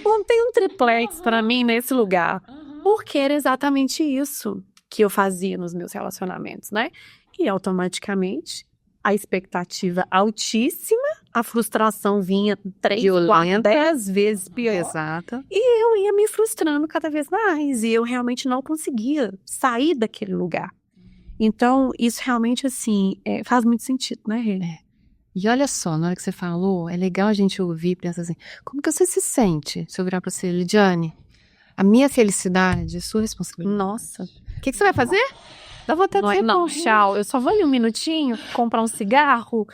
Montei um triplex pra mim nesse lugar. Porque era exatamente isso que eu fazia nos meus relacionamentos, né? E automaticamente a expectativa altíssima, a frustração vinha 3, 4, 10 vezes pior. Exato. E eu ia me frustrando cada vez mais. E eu realmente não conseguia sair daquele lugar. Então, isso realmente, assim, faz muito sentido, né, Rê? E olha só, na hora que você falou, é legal a gente ouvir e pensar assim, como que você se sente? Se eu virar pra você, Lidiane, a minha felicidade é sua responsabilidade. Nossa. O que você vai fazer? Dá vontade de Não, tchau. Eu só vou ali um minutinho, comprar um cigarro.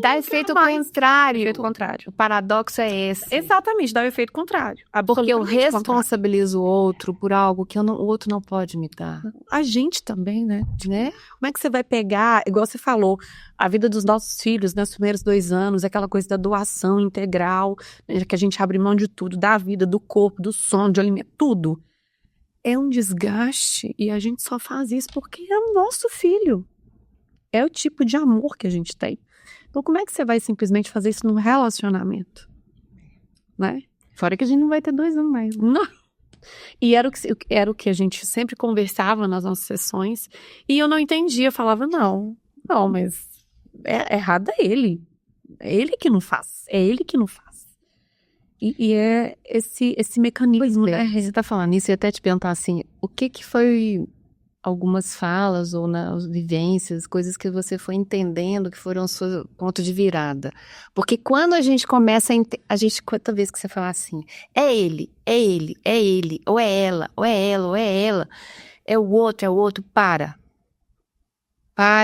Dá efeito contrário. Efeito contrário. O paradoxo é esse. Exatamente, dá o efeito contrário. Porque eu Absolutamente responsabilizo o outro por algo que o outro não pode me dar. A gente também, né? Como é que você vai pegar, igual você falou, a vida dos nossos filhos, nos primeiros 2 anos, aquela coisa da doação integral, né, que a gente abre mão de tudo, da vida, do corpo, do sono, de alimento, tudo. É um desgaste e a gente só faz isso porque é o nosso filho. É o tipo de amor que a gente tem. Então, como é que você vai simplesmente fazer isso num relacionamento? Né? Fora que a gente não vai ter 2 anos mais. Não. E era o que a gente sempre conversava nas nossas sessões. E eu não entendia. Eu falava, não, mas errado é ele. É ele que não faz. É ele que não faz. E é esse mecanismo. Você tá falando isso e até te perguntar assim, o que foi algumas falas ou nas vivências, coisas que você foi entendendo que foram o seu ponto de virada? Porque quando a gente começa a gente, quanta vez que você fala assim, é ele, ou é ela, é o outro, para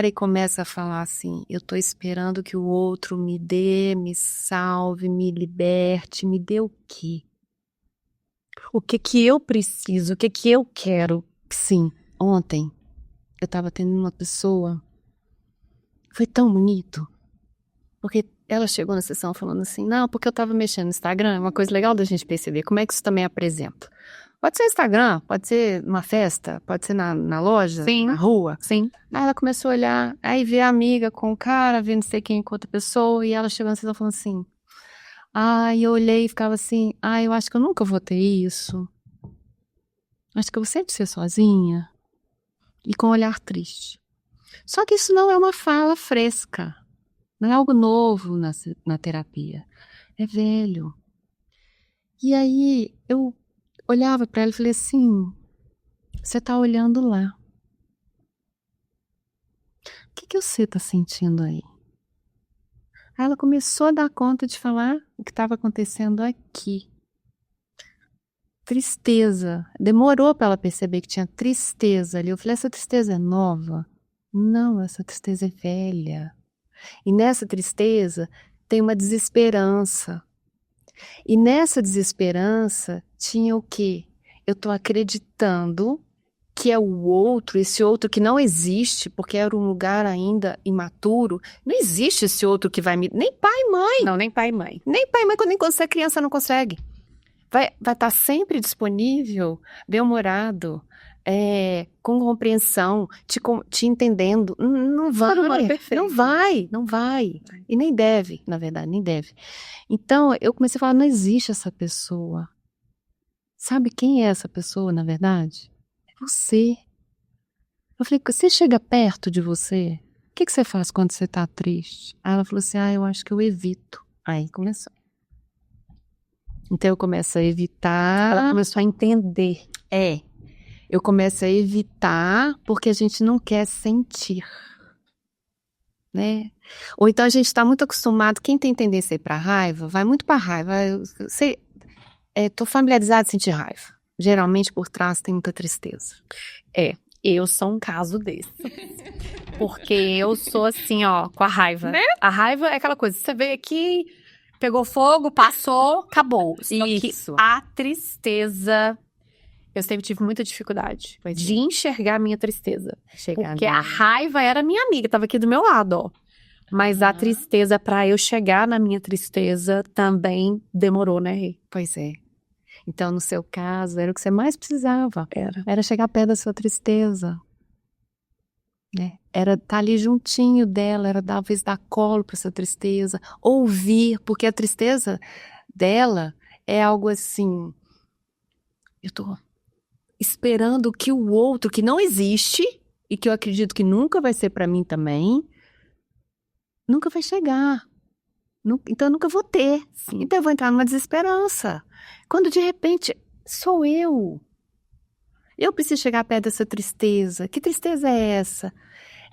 e começa a falar assim, eu tô esperando que o outro me dê, me salve, me liberte, me dê o quê? O que eu preciso, o que eu quero. Sim. Ontem, eu tava tendo uma pessoa, foi tão bonito, porque ela chegou na sessão falando assim, não, porque eu tava mexendo no Instagram, é uma coisa legal da gente perceber, como é que isso também apresenta. Pode ser Instagram, pode ser numa festa, pode ser na loja, Sim. na rua. Sim. Aí ela começou a olhar, aí vê a amiga com o cara, vê não sei quem com outra pessoa, e ela chegou na sessão falando assim, eu olhei e ficava assim, eu acho que eu nunca vou ter isso. Acho que eu vou sempre ser sozinha. E com um olhar triste. Só que isso não é uma fala fresca. Não é algo novo na terapia. É velho. E aí eu olhava para ela e falei assim, você tá olhando lá. O que você tá sentindo aí? Aí ela começou a dar conta de falar o que estava acontecendo aqui. Tristeza. Demorou para ela perceber que tinha tristeza ali. Eu falei, essa tristeza é nova? Não, essa tristeza é velha. E nessa tristeza tem uma desesperança. E nessa desesperança tinha o quê? Eu tô acreditando que é o outro, esse outro que não existe, porque era um lugar ainda imaturo. Não existe esse outro que vai me... Nem pai e mãe. Não, nem pai e mãe. Nem pai e mãe, quando você é criança não consegue. Vai estar sempre disponível, bem-humorado, com compreensão, te entendendo. Não vai, não vai. E nem deve, na verdade, nem deve. Então, eu comecei a falar, não existe essa pessoa. Sabe quem é essa pessoa, na verdade? É você. Eu falei, você chega perto de você, o que você faz quando você tá triste? Aí ela falou assim, eu acho que eu evito. Aí começou. Então eu começo a evitar. Ela começou a entender. Eu começo a evitar porque a gente não quer sentir, né? Ou então a gente está muito acostumado, quem tem tendência a ir para raiva, vai muito para raiva. Tô familiarizada em sentir raiva. Geralmente por trás tem muita tristeza. Eu sou um caso desse. Porque eu sou assim, ó, com a raiva. Né? A raiva é aquela coisa, você veio aqui, pegou fogo, passou, acabou. Isso. A tristeza, eu sempre tive muita dificuldade de enxergar a minha tristeza. Porque a raiva era minha amiga, tava aqui do meu lado, ó. Mas a tristeza, pra eu chegar na minha tristeza, também demorou, né, Rê? Pois é. Então, no seu caso, era o que você mais precisava. Era chegar perto da sua tristeza. Né? Era estar ali juntinho dela, era talvez dar colo para essa tristeza, ouvir, porque a tristeza dela é algo assim, eu tô esperando que o outro, que não existe, e que eu acredito que nunca vai ser para mim também, nunca vai chegar. Então eu nunca vou ter. Sim. Então eu vou entrar numa desesperança. Quando de repente sou eu. Eu preciso chegar perto dessa tristeza. Que tristeza é essa?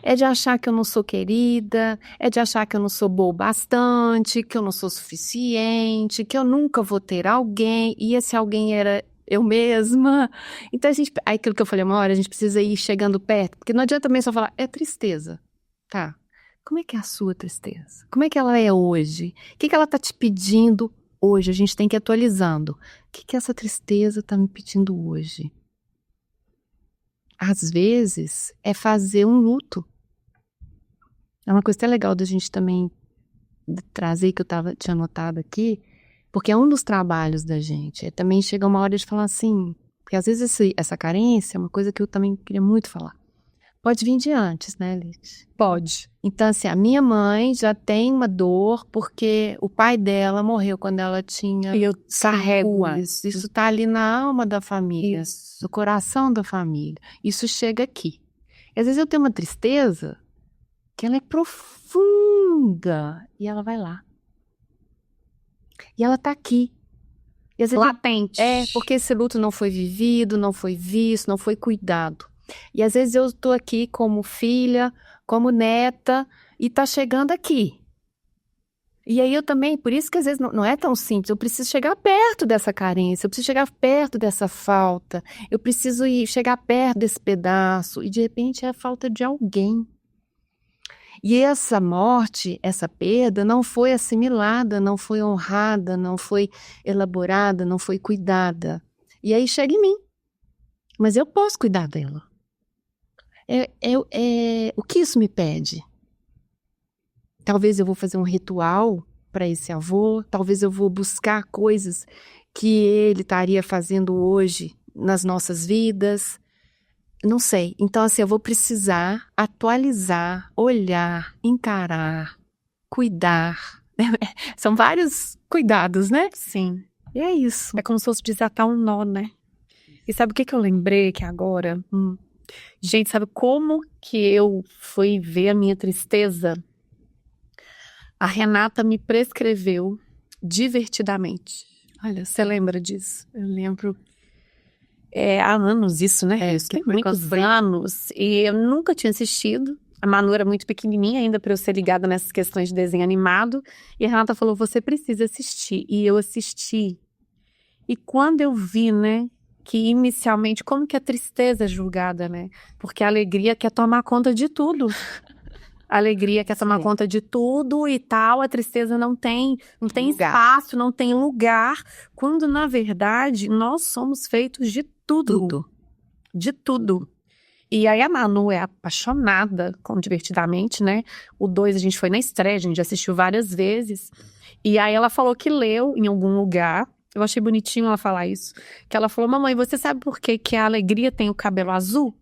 É de achar que eu não sou querida, é de achar que eu não sou boa o bastante, que eu não sou suficiente, que eu nunca vou ter alguém, e esse alguém era eu mesma. Então aí aquilo que eu falei uma hora, a gente precisa ir chegando perto, porque não adianta também só falar, é tristeza. Tá, como é que é a sua tristeza? Como é que ela é hoje? O que ela tá te pedindo hoje? A gente tem que ir atualizando. O que essa tristeza tá me pedindo hoje? Às vezes, é fazer um luto. É uma coisa até legal da gente também trazer, que eu tinha anotado aqui, porque é um dos trabalhos da gente. Também chega uma hora de falar assim, porque às vezes essa carência é uma coisa que eu também queria muito falar. Pode vir de antes, né, Liz? Pode. Então, assim, a minha mãe já tem uma dor porque o pai dela morreu quando ela tinha... E eu carrego isso. Isso tá ali na alma da família, no coração da família. Isso chega aqui. E às vezes eu tenho uma tristeza que ela é profunda e ela vai lá. E ela tá aqui. E às vezes latente. Porque esse luto não foi vivido, não foi visto, não foi cuidado. E às vezes eu tô aqui como filha, como neta, e tá chegando aqui. E aí eu também, por isso que às vezes não é tão simples, eu preciso chegar perto dessa carência, eu preciso chegar perto dessa falta, eu preciso chegar perto desse pedaço, e de repente é a falta de alguém. E essa morte, essa perda, não foi assimilada, não foi honrada, não foi elaborada, não foi cuidada. E aí chega em mim. Mas eu posso cuidar dela. O que isso me pede? Talvez eu vou fazer um ritual para esse avô, talvez eu vou buscar coisas que ele estaria fazendo hoje nas nossas vidas. Não sei. Então, assim, eu vou precisar atualizar, olhar, encarar, cuidar. São vários cuidados, né? Sim. E é isso. É como se fosse desatar um nó, né? E sabe o que eu lembrei que agora? Gente, sabe como que eu fui ver a minha tristeza? A Renata me prescreveu Divertidamente. Olha, você lembra disso? Eu lembro. Há anos isso, né? Isso tem muitos anos. E eu nunca tinha assistido. A Manu era muito pequenininha ainda para eu ser ligada nessas questões de desenho animado. E a Renata falou, você precisa assistir. E eu assisti. E quando eu vi, né, que inicialmente, como que a tristeza é julgada, né? Porque a alegria quer tomar conta de tudo. A alegria quer tomar conta de tudo e tal, a tristeza não tem espaço, não tem lugar, quando na verdade nós somos feitos de tudo. De tudo. E aí a Manu é apaixonada com Divertidamente, né? O 2 a gente foi na estreia, a gente já assistiu várias vezes. E aí ela falou que leu em algum lugar Eu achei bonitinho ela falar isso. Que ela falou, mamãe, você sabe por que a alegria tem o cabelo azul?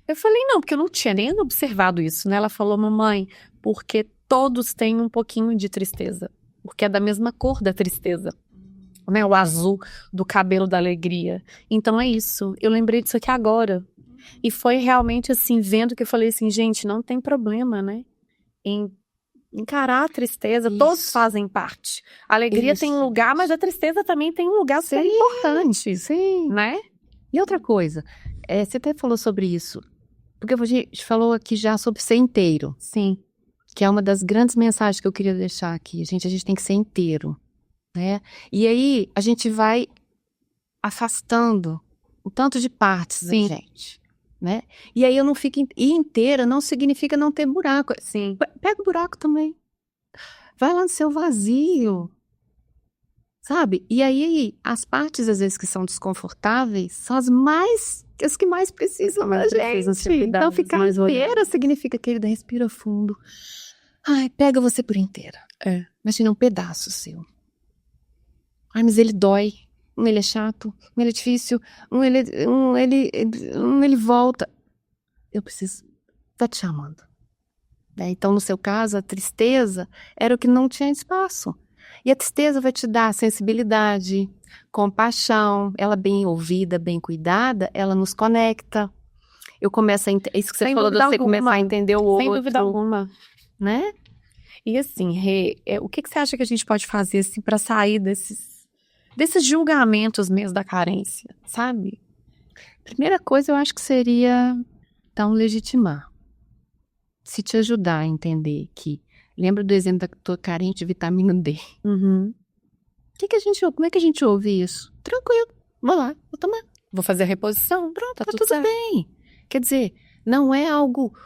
Eu falei, não, porque eu não tinha nem observado isso, né? Ela falou, mamãe, porque todos têm um pouquinho de tristeza. Porque é da mesma cor da tristeza. Né? O azul do cabelo da alegria. Então é isso. Eu lembrei disso aqui agora. E foi realmente assim, vendo que eu falei assim, gente, não tem problema, né? Em encarar a tristeza, Isso. todos fazem parte. A alegria Isso. tem um lugar, mas a tristeza também tem um lugar super importante, Sim. né? E outra coisa, você até falou sobre isso, porque a gente falou aqui já sobre ser inteiro, Sim. que é uma das grandes mensagens que eu queria deixar aqui. A gente tem que ser inteiro, né? E aí a gente vai afastando um tanto de partes da Sim. gente, né? E aí eu não fico inteira, não significa não ter buraco. Sim. Pega o buraco também. Vai lá no seu vazio. Sabe? E aí, as partes, às vezes, que são desconfortáveis, são as que mais precisam da gente. Então, ficar inteira significa, querida, respira fundo. Ai, pega você por inteira. Imagina um pedaço seu. Ai, mas ele dói. Ele é chato, ele é difícil, ele volta. Eu preciso. Tá te chamando. Então, no seu caso, a tristeza era o que não tinha espaço. E a tristeza vai te dar sensibilidade, compaixão, ela bem ouvida, bem cuidada, ela nos conecta. Eu começo a isso que você Sem falou de dúvida você alguma. começar a entender o outro. Sem dúvida alguma. Né? E assim, Rê, o que você acha que a gente pode fazer assim, para sair desses julgamentos mesmo da carência, sabe? Primeira coisa, eu acho que seria então legitimar. Se te ajudar a entender que lembra do exemplo da tua carente de vitamina D. Uhum. Como é que a gente ouve isso? Tranquilo, vou lá, vou tomar. Vou fazer a reposição. Pronto, tá tudo certo. Bem. Quer dizer, não é algo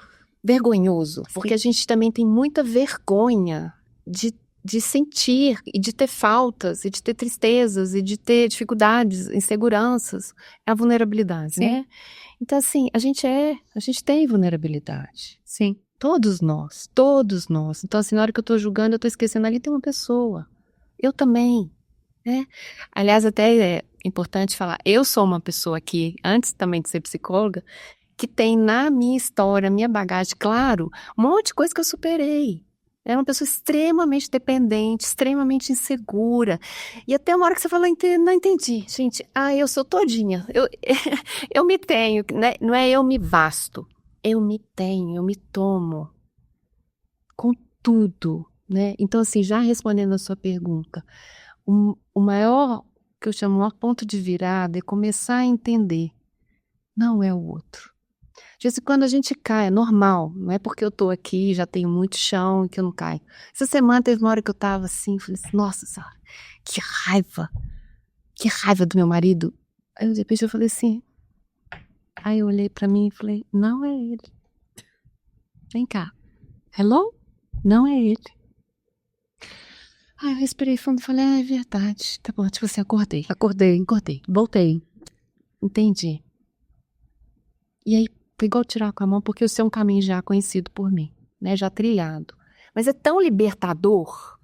vergonhoso, porque a gente também tem muita vergonha de sentir e de ter faltas, e de ter tristezas, e de ter dificuldades, inseguranças. É a vulnerabilidade, Sim. né? Então, assim, a gente tem vulnerabilidade. Sim. Todos nós, todos nós. Então, assim, na hora que eu tô julgando, eu tô esquecendo, ali tem uma pessoa. Eu também, né? Aliás, até é importante falar, eu sou uma pessoa que, antes também de ser psicóloga, que tem na minha história, minha bagagem, claro, um monte de coisa que eu superei. É uma pessoa extremamente dependente, extremamente insegura. E até uma hora que você fala, não entendi. Gente, eu sou todinha. Eu me tenho, né? Não é eu me basto. Eu me tenho, eu me tomo. Com tudo, né? Então, assim, já respondendo a sua pergunta, o maior, que eu chamo, o maior ponto de virada é começar a entender. Não é o outro. De vez em quando a gente cai, é normal. Não é porque eu tô aqui, já tenho muito chão e que eu não caio. Essa semana teve uma hora que eu tava assim, falei assim, nossa senhora, que raiva do meu marido. Aí de repente eu falei assim, aí eu olhei pra mim e falei, não é ele. Vem cá. Hello? Não é ele. Aí eu respirei fundo e falei, é verdade. Tá bom, tipo assim, acordei. Voltei. Entendi. E aí, foi igual tirar com a mão, porque o seu é um caminho já conhecido por mim, né? Já trilhado. Mas é tão libertador.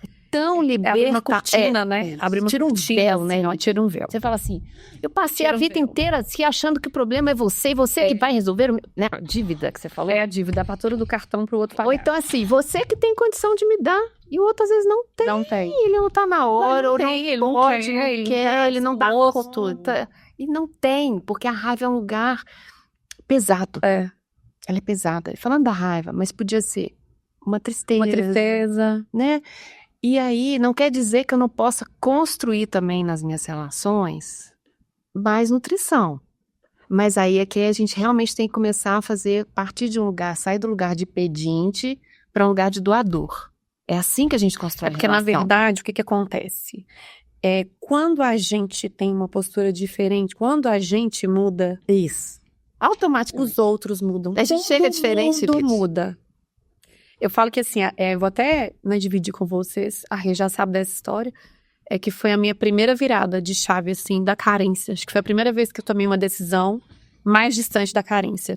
É tão libertador. Abre uma cortina, né? Abre uma tira um cortina, véu, né? assim, tira um véu. Você fala assim, eu passei Tira a um vida véu. inteira se achando que o problema é você que vai resolver, né? A dívida que você falou. É a dívida, a fatura do cartão pro outro pagar. Ou então assim, você que tem condição de me dar, e o outro às vezes não tem. Não tem. Ele não tá na hora, Não ou tem, ele não pode, quer, não ele quer, ele não dá disposto. conta. E não tem, porque a raiva é um lugar pesado. É. Ela é pesada. Falando da raiva, mas podia ser uma tristeza, né? E aí, não quer dizer que eu não possa construir também nas minhas relações mais nutrição. Mas aí é que a gente realmente tem que começar a fazer, partir de um lugar, sair do lugar de pedinte para um lugar de doador. É assim que a gente constrói É porque, na verdade, o que acontece? Quando a gente tem uma postura diferente, quando a gente muda, isso. Automaticamente. os outros mudam. A gente chega diferente. Tudo muda. Eu falo que assim, vou até dividir com vocês, a Rê já sabe dessa história, que foi a minha primeira virada de chave, assim, da carência. Acho que foi a primeira vez que eu tomei uma decisão mais distante da carência.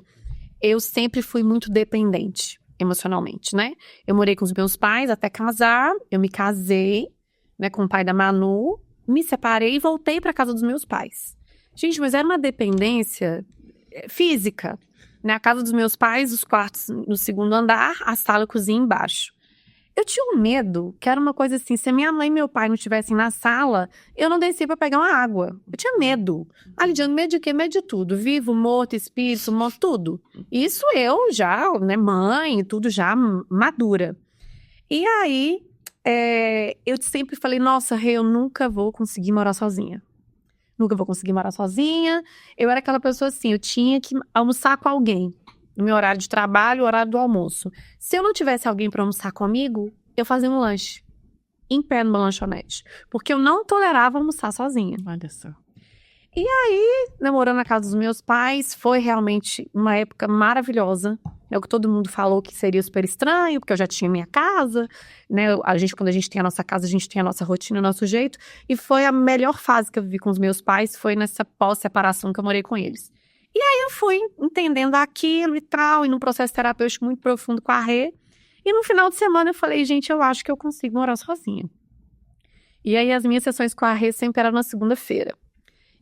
Eu sempre fui muito dependente, emocionalmente, né? Eu morei com os meus pais até casar, eu me casei, né, com o pai da Manu, me separei e voltei para casa dos meus pais. Gente, mas era uma dependência física, né? A casa dos meus pais, os quartos no segundo andar, a sala e a cozinha embaixo. Eu tinha um medo, que era uma coisa assim, se a minha mãe e meu pai não estivessem na sala, eu não descia pra pegar uma água. Eu tinha medo. Ah, Lidiane, medo de quê? Medo de tudo. Vivo, morto, espírito, morto, tudo. Isso eu já, né, mãe, tudo já madura. E aí, eu sempre falei, nossa, Rê, eu nunca vou conseguir morar sozinha. Nunca vou conseguir morar sozinha. Eu era aquela pessoa assim, eu tinha que almoçar com alguém. No meu horário de trabalho, horário do almoço. Se eu não tivesse alguém para almoçar comigo, eu fazia um lanche. Em pé numa lanchonete. Porque eu não tolerava almoçar sozinha. Olha só. E aí, namorando na casa dos meus pais, foi realmente uma época maravilhosa. É o que todo mundo falou que seria super estranho, porque eu já tinha minha casa, né? Quando a gente tem a nossa casa, a gente tem a nossa rotina, o nosso jeito. E foi a melhor fase que eu vivi com os meus pais, foi nessa pós-separação que eu morei com eles. E aí eu fui entendendo aquilo e tal, e num processo terapêutico muito profundo com a Rê. E no final de semana eu falei, gente, eu acho que eu consigo morar sozinha. E aí as minhas sessões com a Rê sempre eram na segunda-feira.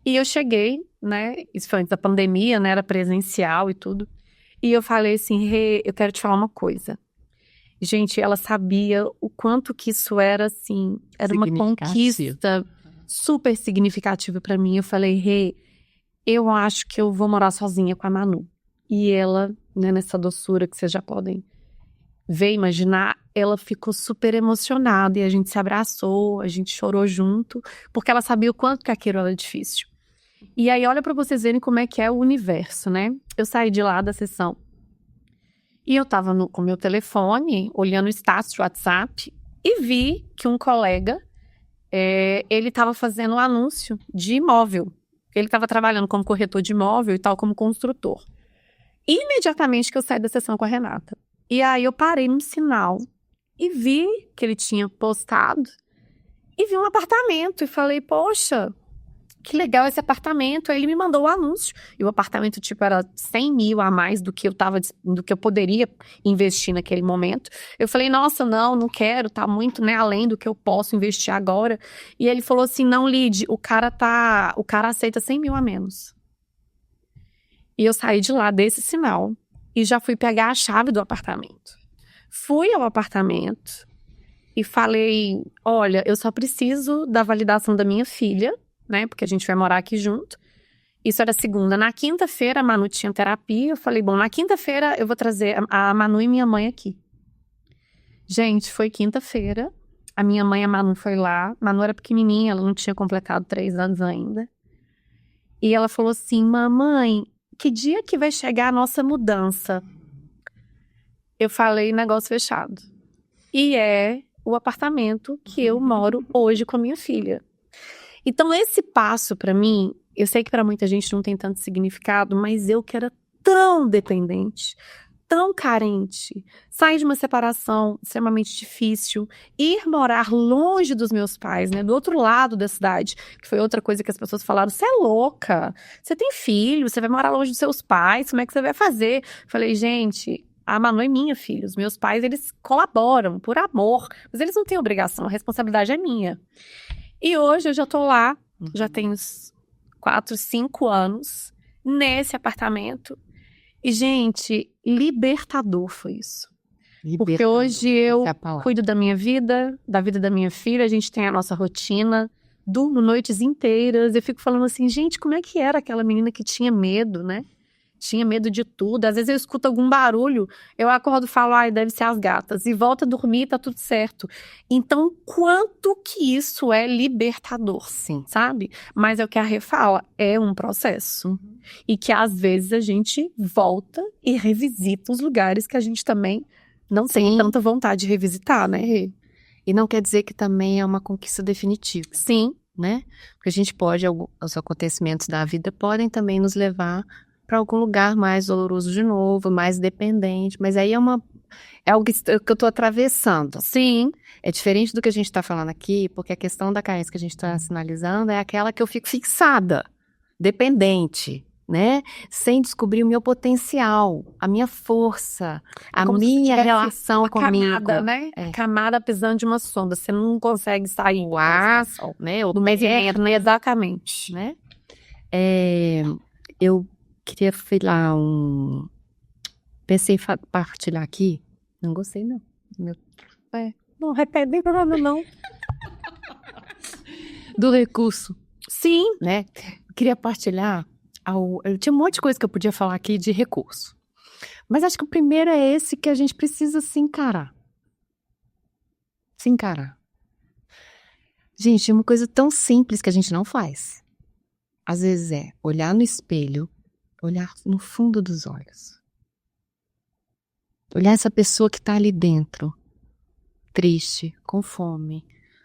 E eu cheguei, né, isso foi antes da pandemia, né, era presencial e tudo. E eu falei assim, Rê, eu quero te falar uma coisa. Gente, ela sabia o quanto que isso era, assim, era uma conquista super significativa pra mim. Eu falei, Rê, eu acho que eu vou morar sozinha com a Manu. E ela, né, nessa doçura que vocês já podem ver, imaginar, ela ficou super emocionada e a gente se abraçou, a gente chorou junto, porque ela sabia o quanto que aquilo era difícil. E aí, olha pra vocês verem como é que é o universo, né? Eu saí de lá da sessão e eu tava com meu telefone, olhando o status do WhatsApp e vi que um colega, ele tava fazendo um anúncio de imóvel. Ele estava trabalhando como corretor de imóvel e tal, como construtor. Imediatamente que eu saí da sessão com a Renata. E aí eu parei num sinal e vi que ele tinha postado e vi um apartamento e falei, poxa, que legal esse apartamento. Aí ele me mandou o anúncio e o apartamento tipo era 100 mil a mais do que eu poderia investir naquele momento. Eu falei, nossa, não quero, tá muito, né, além do que eu posso investir agora. E ele falou assim, não, Lid, o cara aceita 100 mil a menos. E eu saí de lá desse sinal e já fui pegar a chave do apartamento. Fui ao apartamento e falei, olha, eu só preciso da validação da minha filha, né, porque a gente vai morar aqui junto. Isso era segunda. Na quinta-feira, a Manu tinha terapia. Eu falei, bom, na quinta-feira eu vou trazer a Manu e minha mãe aqui. Gente, foi quinta-feira. A minha mãe, a Manu, foi lá. A Manu era pequenininha, ela não tinha completado 3 anos ainda. E ela falou assim, mamãe, que dia que vai chegar a nossa mudança? Eu falei, negócio fechado. E é o apartamento que eu moro hoje com a minha filha. Então, esse passo, pra mim, eu sei que pra muita gente não tem tanto significado, mas eu que era tão dependente, tão carente, sair de uma separação extremamente difícil, ir morar longe dos meus pais, né, do outro lado da cidade, que foi outra coisa que as pessoas falaram, você é louca, você tem filho, você vai morar longe dos seus pais, como é que você vai fazer? Falei, gente, a Manu é minha filha, os meus pais, eles colaboram por amor, mas eles não têm obrigação, a responsabilidade é minha. E hoje eu já tô lá, já tenho uns 4, 5 anos, nesse apartamento. E, gente, libertador foi isso. Porque hoje eu cuido da minha vida, da vida da minha filha, a gente tem a nossa rotina, durmo noites inteiras. Eu fico falando assim, gente, como é que era aquela menina que tinha medo, né? Tinha medo de tudo. Às vezes eu escuto algum barulho, eu acordo e falo, ai, deve ser as gatas. E volto a dormir, tá tudo certo. Então, quanto que isso é libertador, sim, sabe? Mas é o que a Rê fala, é um processo. E que às vezes a gente volta e revisita os lugares que a gente também não tem tanta vontade de revisitar, né, Rê? E não quer dizer que também é uma conquista definitiva. Sim. Né? Porque a gente pode, os acontecimentos da vida podem também nos levar para algum lugar mais doloroso de novo, mais dependente, mas aí é algo que eu tô atravessando. Sim. É diferente do que a gente tá falando aqui, porque a questão da carência que a gente tá sinalizando é aquela que eu fico fixada, dependente, né? Sem descobrir o meu potencial, a minha força, a Como se minha tivesse relação comigo. Camada, né? É. A camada pisando de uma sonda. Você não consegue sair O aço, né? O do movimento, né? Exatamente. né? Eu queria falar pensei em partilhar aqui. Não gostei, não. Não, repete não. Do recurso, Sim. né? Eu queria partilhar. Eu tinha um monte de coisa que eu podia falar aqui de recurso. Mas acho que o primeiro é esse que a gente precisa se encarar. Se encarar. Gente, é uma coisa tão simples que a gente não faz. Às vezes é olhar no espelho, olhar no fundo dos olhos. Olhar essa pessoa que está ali dentro, triste, com fome.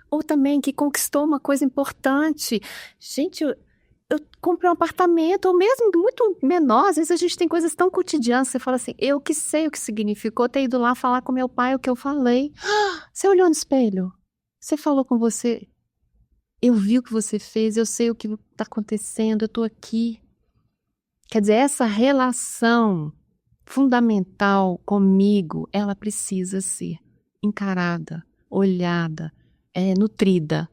Ou também que conquistou uma coisa importante. Gente, eu comprei um apartamento, ou mesmo muito menor. Às vezes a gente tem coisas tão cotidianas. Você fala assim, eu que sei o que significou ter ido lá falar com meu pai o que eu falei. Você olhou no espelho? Você falou com você? Eu vi o que você fez, eu sei o que está acontecendo, eu estou aqui. Quer dizer, essa relação fundamental comigo, ela precisa ser encarada, olhada, nutrida.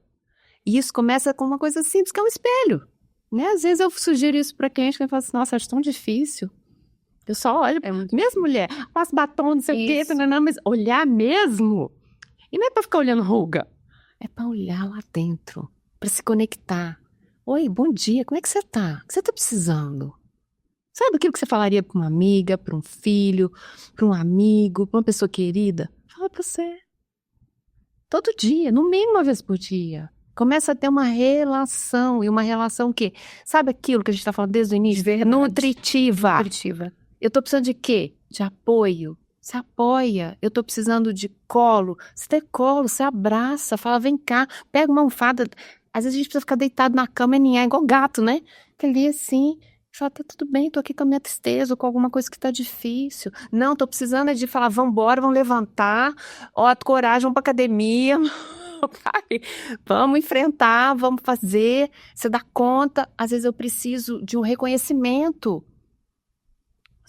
E isso começa com uma coisa simples, que é um espelho. Né? Às vezes eu sugiro isso para cliente que fala assim, nossa, acho tão difícil. Eu só olho, mesmo mulher, passo batom, não sei o quê, mas olhar mesmo. E não é para ficar olhando ruga. É para olhar lá dentro, para se conectar. Oi, bom dia, como é que você tá? O que você tá precisando? Sabe aquilo que você falaria para uma amiga, para um filho, para um amigo, para uma pessoa querida? Fala para você. Todo dia, no mínimo uma vez por dia. Começa a ter uma relação, e uma relação o quê? Sabe aquilo que a gente está falando desde o início? Nutritiva. Eu tô precisando de quê? De apoio. Você apoia. Eu tô precisando de colo. Você tem colo, você abraça, fala, vem cá, pega uma almofada. Às vezes a gente precisa ficar deitado na cama e ninguém é igual gato, né? Fica ali assim, fala, tá tudo bem, tô aqui com a minha tristeza, ou com alguma coisa que tá difícil. Não, tô precisando é de falar, vambora, vamos levantar, ó, coragem, vamos pra academia. Vamos enfrentar, vamos fazer, você dá conta. Às vezes eu preciso de um reconhecimento.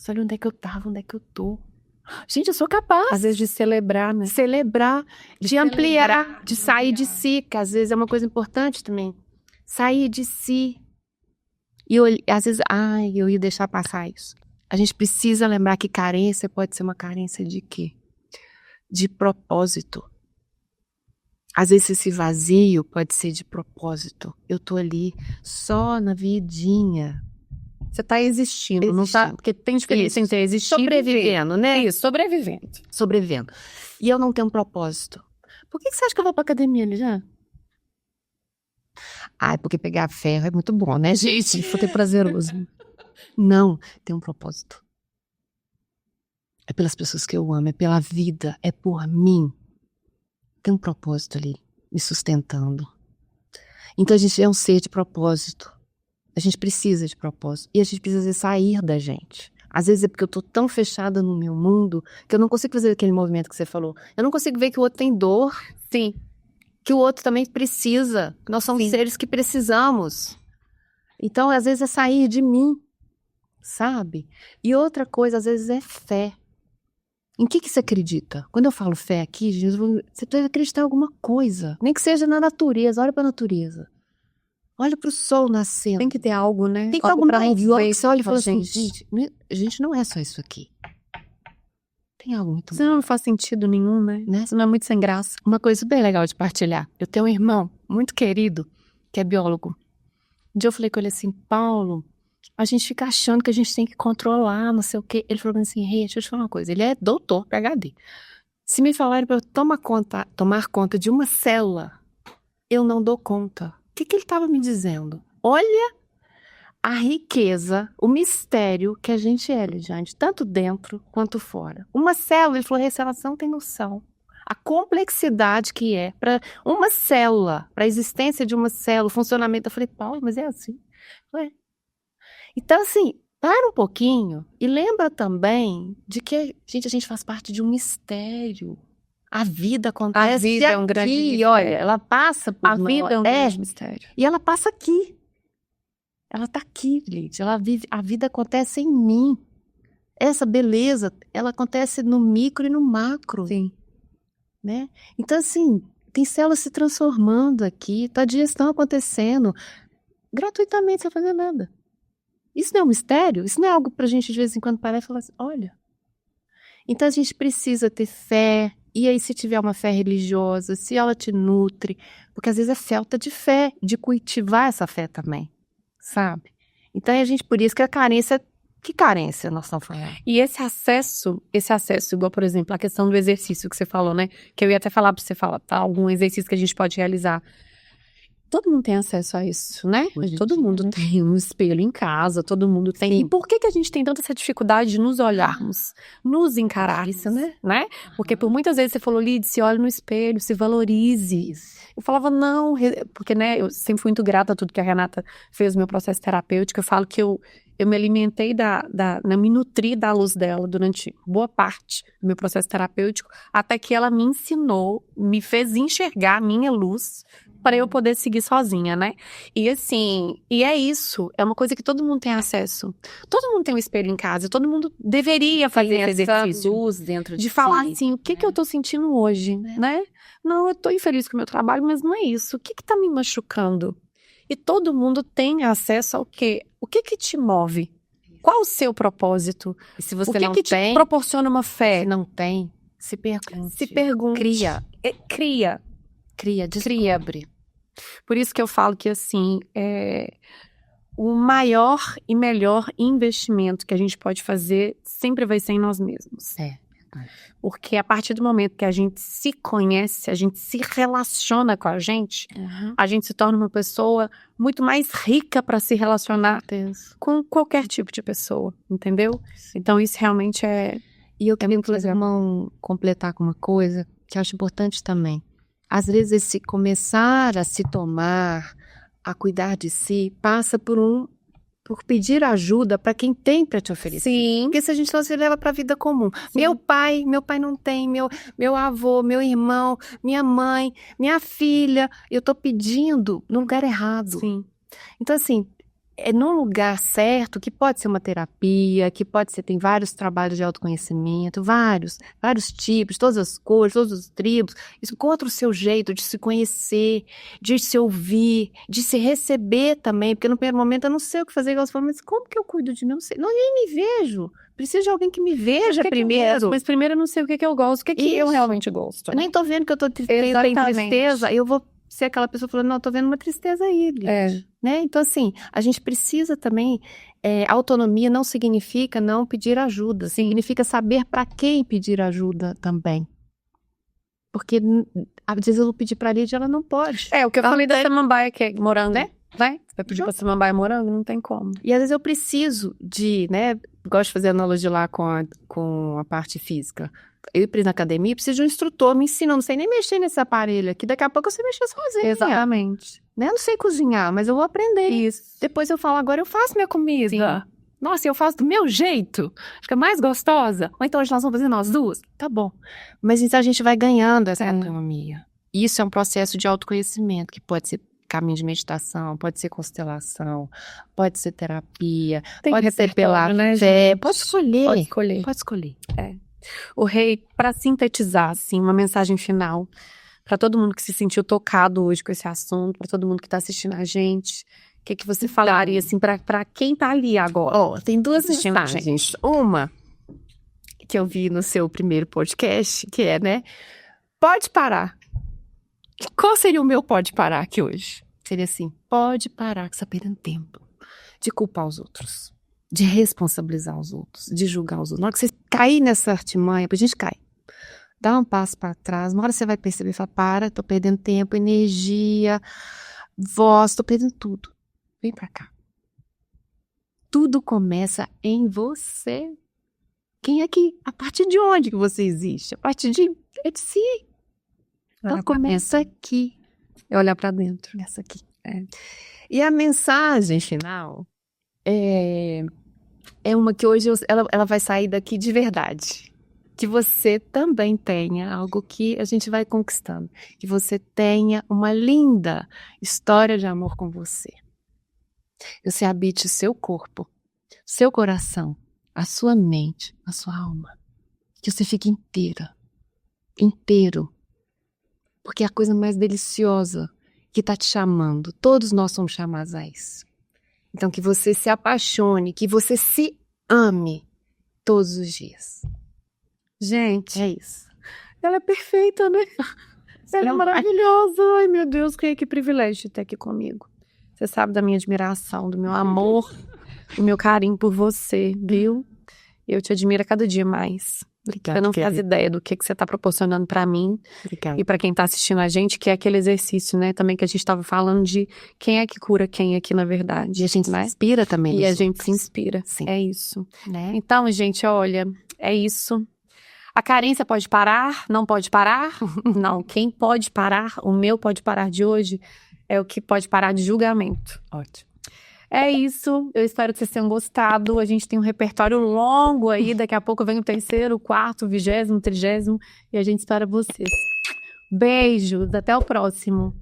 Olha onde é que eu tava, onde é que eu tô. Gente, eu sou capaz. Às vezes de celebrar, né? Celebrar, de ampliar, de sair de si, que às vezes é uma coisa importante também. Sair de si. E às vezes, eu ia deixar passar isso. A gente precisa lembrar que carência pode ser uma carência de quê? De propósito. Às vezes esse vazio pode ser de propósito. Eu tô ali só na vidinha. Você tá existindo, não tá? Porque tem diferença entre existir sobrevivendo, né? Isso, sobrevivendo. Sobrevivendo. E eu não tenho um propósito. Por que você acha que eu vou pra academia, Lijan? Porque pegar ferro é muito bom, né, gente? Foi prazeroso. Não, tem um propósito. É pelas pessoas que eu amo, é pela vida, é por mim. Tem um propósito ali, me sustentando. Então a gente é um ser de propósito. A gente precisa de propósito. E a gente precisa sair da gente. Às vezes é porque eu tô tão fechada no meu mundo que eu não consigo fazer aquele movimento que você falou. Eu não consigo ver que o outro tem dor. Sim. Que o outro também precisa. Nós somos seres que precisamos. Então, às vezes é sair de mim, sabe? E outra coisa, às vezes é fé. Em que você acredita? Quando eu falo fé aqui, Jesus, você precisa acreditar em alguma coisa. Nem que seja na natureza. Olha para a natureza. Olha para o sol nascendo. Tem que ter algo, né? Tem que ter algo maior que você olha e fala assim, gente, não é só isso aqui. Tem algo muito... Isso não faz sentido nenhum, né? Isso não é muito sem graça. Uma coisa bem legal de partilhar. Eu tenho um irmão muito querido, que é biólogo. Um dia eu falei com ele assim, Paulo, a gente fica achando que a gente tem que controlar, não sei o quê. Ele falou assim, deixa eu te falar uma coisa. Ele é doutor, PhD. Se me falarem para eu tomar conta de uma célula, eu não dou conta. O que ele estava me dizendo? Olha a riqueza, o mistério que a gente é, Lidiane, tanto dentro quanto fora. Uma célula, ele falou, você não tem noção. A complexidade que é para uma célula, para a existência de uma célula, o funcionamento. Eu falei, Paulo, mas é assim? Então, assim, para um pouquinho e lembra também de que, gente, a gente faz parte de um mistério. A vida acontece a vida é um grande mistério. Olha, ela passa por a vida é um grande mistério. E ela passa aqui. ela tá aqui, gente. Ela vive, a vida acontece em mim. Essa beleza, ela acontece no micro e no macro. Sim. Né? Então, assim, tem células se transformando aqui, tá, digestão acontecendo gratuitamente, sem fazer nada. Isso não é um mistério? Isso não é algo pra gente de vez em quando parar e falar assim, olha. Então a gente precisa ter fé, e aí se tiver uma fé religiosa, se ela te nutre, porque às vezes é falta de fé, de cultivar essa fé também, sabe? Então a gente, por isso que a carência, que carência nós estamos falando? E esse acesso, igual, por exemplo, a questão do exercício que você falou, né? Que eu ia até falar pra você falar, tá? Algum exercício que a gente pode realizar. Todo mundo tem acesso a isso, né? Hoje em Todo dia, mundo né? tem um espelho em casa, todo mundo tem. Sim. E por que a gente tem tanta essa dificuldade de nos olharmos, nos encararmos, Isso, né? Porque por muitas vezes você falou, Lid, se olhe no espelho, se valorize. Isso. Eu falava, não, porque, né, eu sempre fui muito grata a tudo que a Renata fez no meu processo terapêutico. Eu falo que eu me alimentei me nutri da luz dela durante boa parte do meu processo terapêutico, até que ela me ensinou, me fez enxergar a minha luz para eu poder seguir sozinha, né? E assim, e é isso, é uma coisa que todo mundo tem acesso. Todo mundo tem um espelho em casa, todo mundo deveria fazer esse exercício. Luz dentro De falar si, assim, o que eu tô sentindo hoje, né? Não, eu tô infeliz com o meu trabalho, mas não é isso. O que tá me machucando? E todo mundo tem acesso ao quê? O que te move? Qual o seu propósito? E se O você que não te tem, proporciona uma fé? se não tem, se pergunte. Se pergunte. Cria, Cria. descobre. Por isso que eu falo que, assim, o maior e melhor investimento que a gente pode fazer sempre vai ser em nós mesmos. É. Porque a partir do momento que a gente se conhece, a gente se relaciona com a gente se torna uma pessoa muito mais rica para se relacionar com qualquer tipo de pessoa, entendeu? Então isso realmente é... E eu queria, muito legal. completar com uma coisa que eu acho importante também. Às vezes esse começar a se tomar, a cuidar de si, passa por pedir ajuda para quem tem para te oferecer. Sim. Porque se a gente não se leva para a vida comum. Meu pai não tem, meu avô, meu irmão, minha mãe, minha filha, eu tô pedindo no lugar errado. Sim. Então, assim, é num lugar certo, que pode ser uma terapia, que pode ser, tem vários trabalhos de autoconhecimento, vários tipos, todas as cores, todas as tribos. Encontra o seu jeito de se conhecer, de se ouvir, de se receber também, porque no primeiro momento eu não sei o que fazer, igual você falou, mas como que eu cuido de mim? Eu não sei, não, nem me vejo. Preciso de alguém que me veja primeiro. Mas primeiro eu não sei o que eu gosto, o que eu realmente gosto. Eu nem tô vendo que eu tô tem tristeza, eu vou ser aquela pessoa falando, não, eu tô vendo uma tristeza aí, Lid. Né? Então, assim, a gente precisa também, autonomia não significa não pedir ajuda, significa saber para quem pedir ajuda também. Porque, às vezes, eu vou pedir pra Lid, ela não pode. O que eu falei da samambaia, que é morango, né? Vai pedir pra samambaia morango, não tem como. E, às vezes, eu preciso de, né, gosto de fazer analogia lá com a parte física. Eu ir na academia, preciso de um instrutor me ensinando, não sei nem mexer nesse aparelho aqui, daqui a pouco eu sei mexer sozinha. Exatamente. Né? Eu não sei cozinhar, mas eu vou aprender. Isso. Depois eu falo, agora eu faço minha comida. Sim. Nossa, eu faço do meu jeito. Fica mais gostosa. Ou então hoje nós vamos fazer nós duas? Tá bom. Mas então a gente vai ganhando essa autonomia. Isso é um processo de autoconhecimento, que pode ser caminho de meditação, pode ser constelação, pode ser terapia, pode ser pela fé. Gente? Pode escolher. Pode escolher. O Rei, para sintetizar, assim, uma mensagem final para todo mundo que se sentiu tocado hoje com esse assunto, para todo mundo que está assistindo a gente, o que você falaria, assim, para quem tá ali agora? Tem duas assistindo a mensagens. Uma, que eu vi no seu primeiro podcast, que é, né, pode parar. Qual seria o meu pode parar aqui hoje? Seria assim, pode parar, que você está perdendo tempo de culpar os outros, de responsabilizar os outros, de julgar os outros. Na hora que você cair nessa artimanha, porque a gente cai, dá um passo para trás, uma hora você vai perceber, fala, para, tô perdendo tempo, energia, voz, tô perdendo tudo. Vem pra cá. Tudo começa em você. Quem é que, a partir de onde que você existe? A partir de si. Então começa aqui. É olhar pra dentro. Começa aqui. E a mensagem final é uma que hoje ela vai sair daqui de verdade. Que você também tenha algo que a gente vai conquistando. Que você tenha uma linda história de amor com você. você habite o seu corpo, seu coração, a sua mente, a sua alma. Que você fique inteiro. Porque é a coisa mais deliciosa que está te chamando. Todos nós somos chamados a isso. Então que você se apaixone, que você se ame todos os dias. Gente, É isso. ela é perfeita, né? Ela é Não, maravilhosa. Ai, meu Deus, que privilégio de ter aqui comigo. Você sabe da minha admiração, do meu amor, do meu carinho por você, viu? Eu te admiro a cada dia mais. Obrigada. Você não faz ideia do que você está proporcionando para mim Obrigada. e para quem está assistindo a gente, que é aquele exercício, né? Também que a gente estava falando de quem é que cura quem aqui, na verdade. E a gente né? se inspira também. E a gente se inspira. Sim. É isso. Né? Então, gente, olha, é isso. A carência pode parar? Não pode parar? Não. Quem pode parar, o meu pode parar de hoje, é o que pode parar de julgamento. Ótimo. É isso. Eu espero que vocês tenham gostado. A gente tem um repertório longo aí. Daqui a pouco vem o 3º, 4º, 20º, 30º. E a gente espera vocês. Beijos. Até o próximo.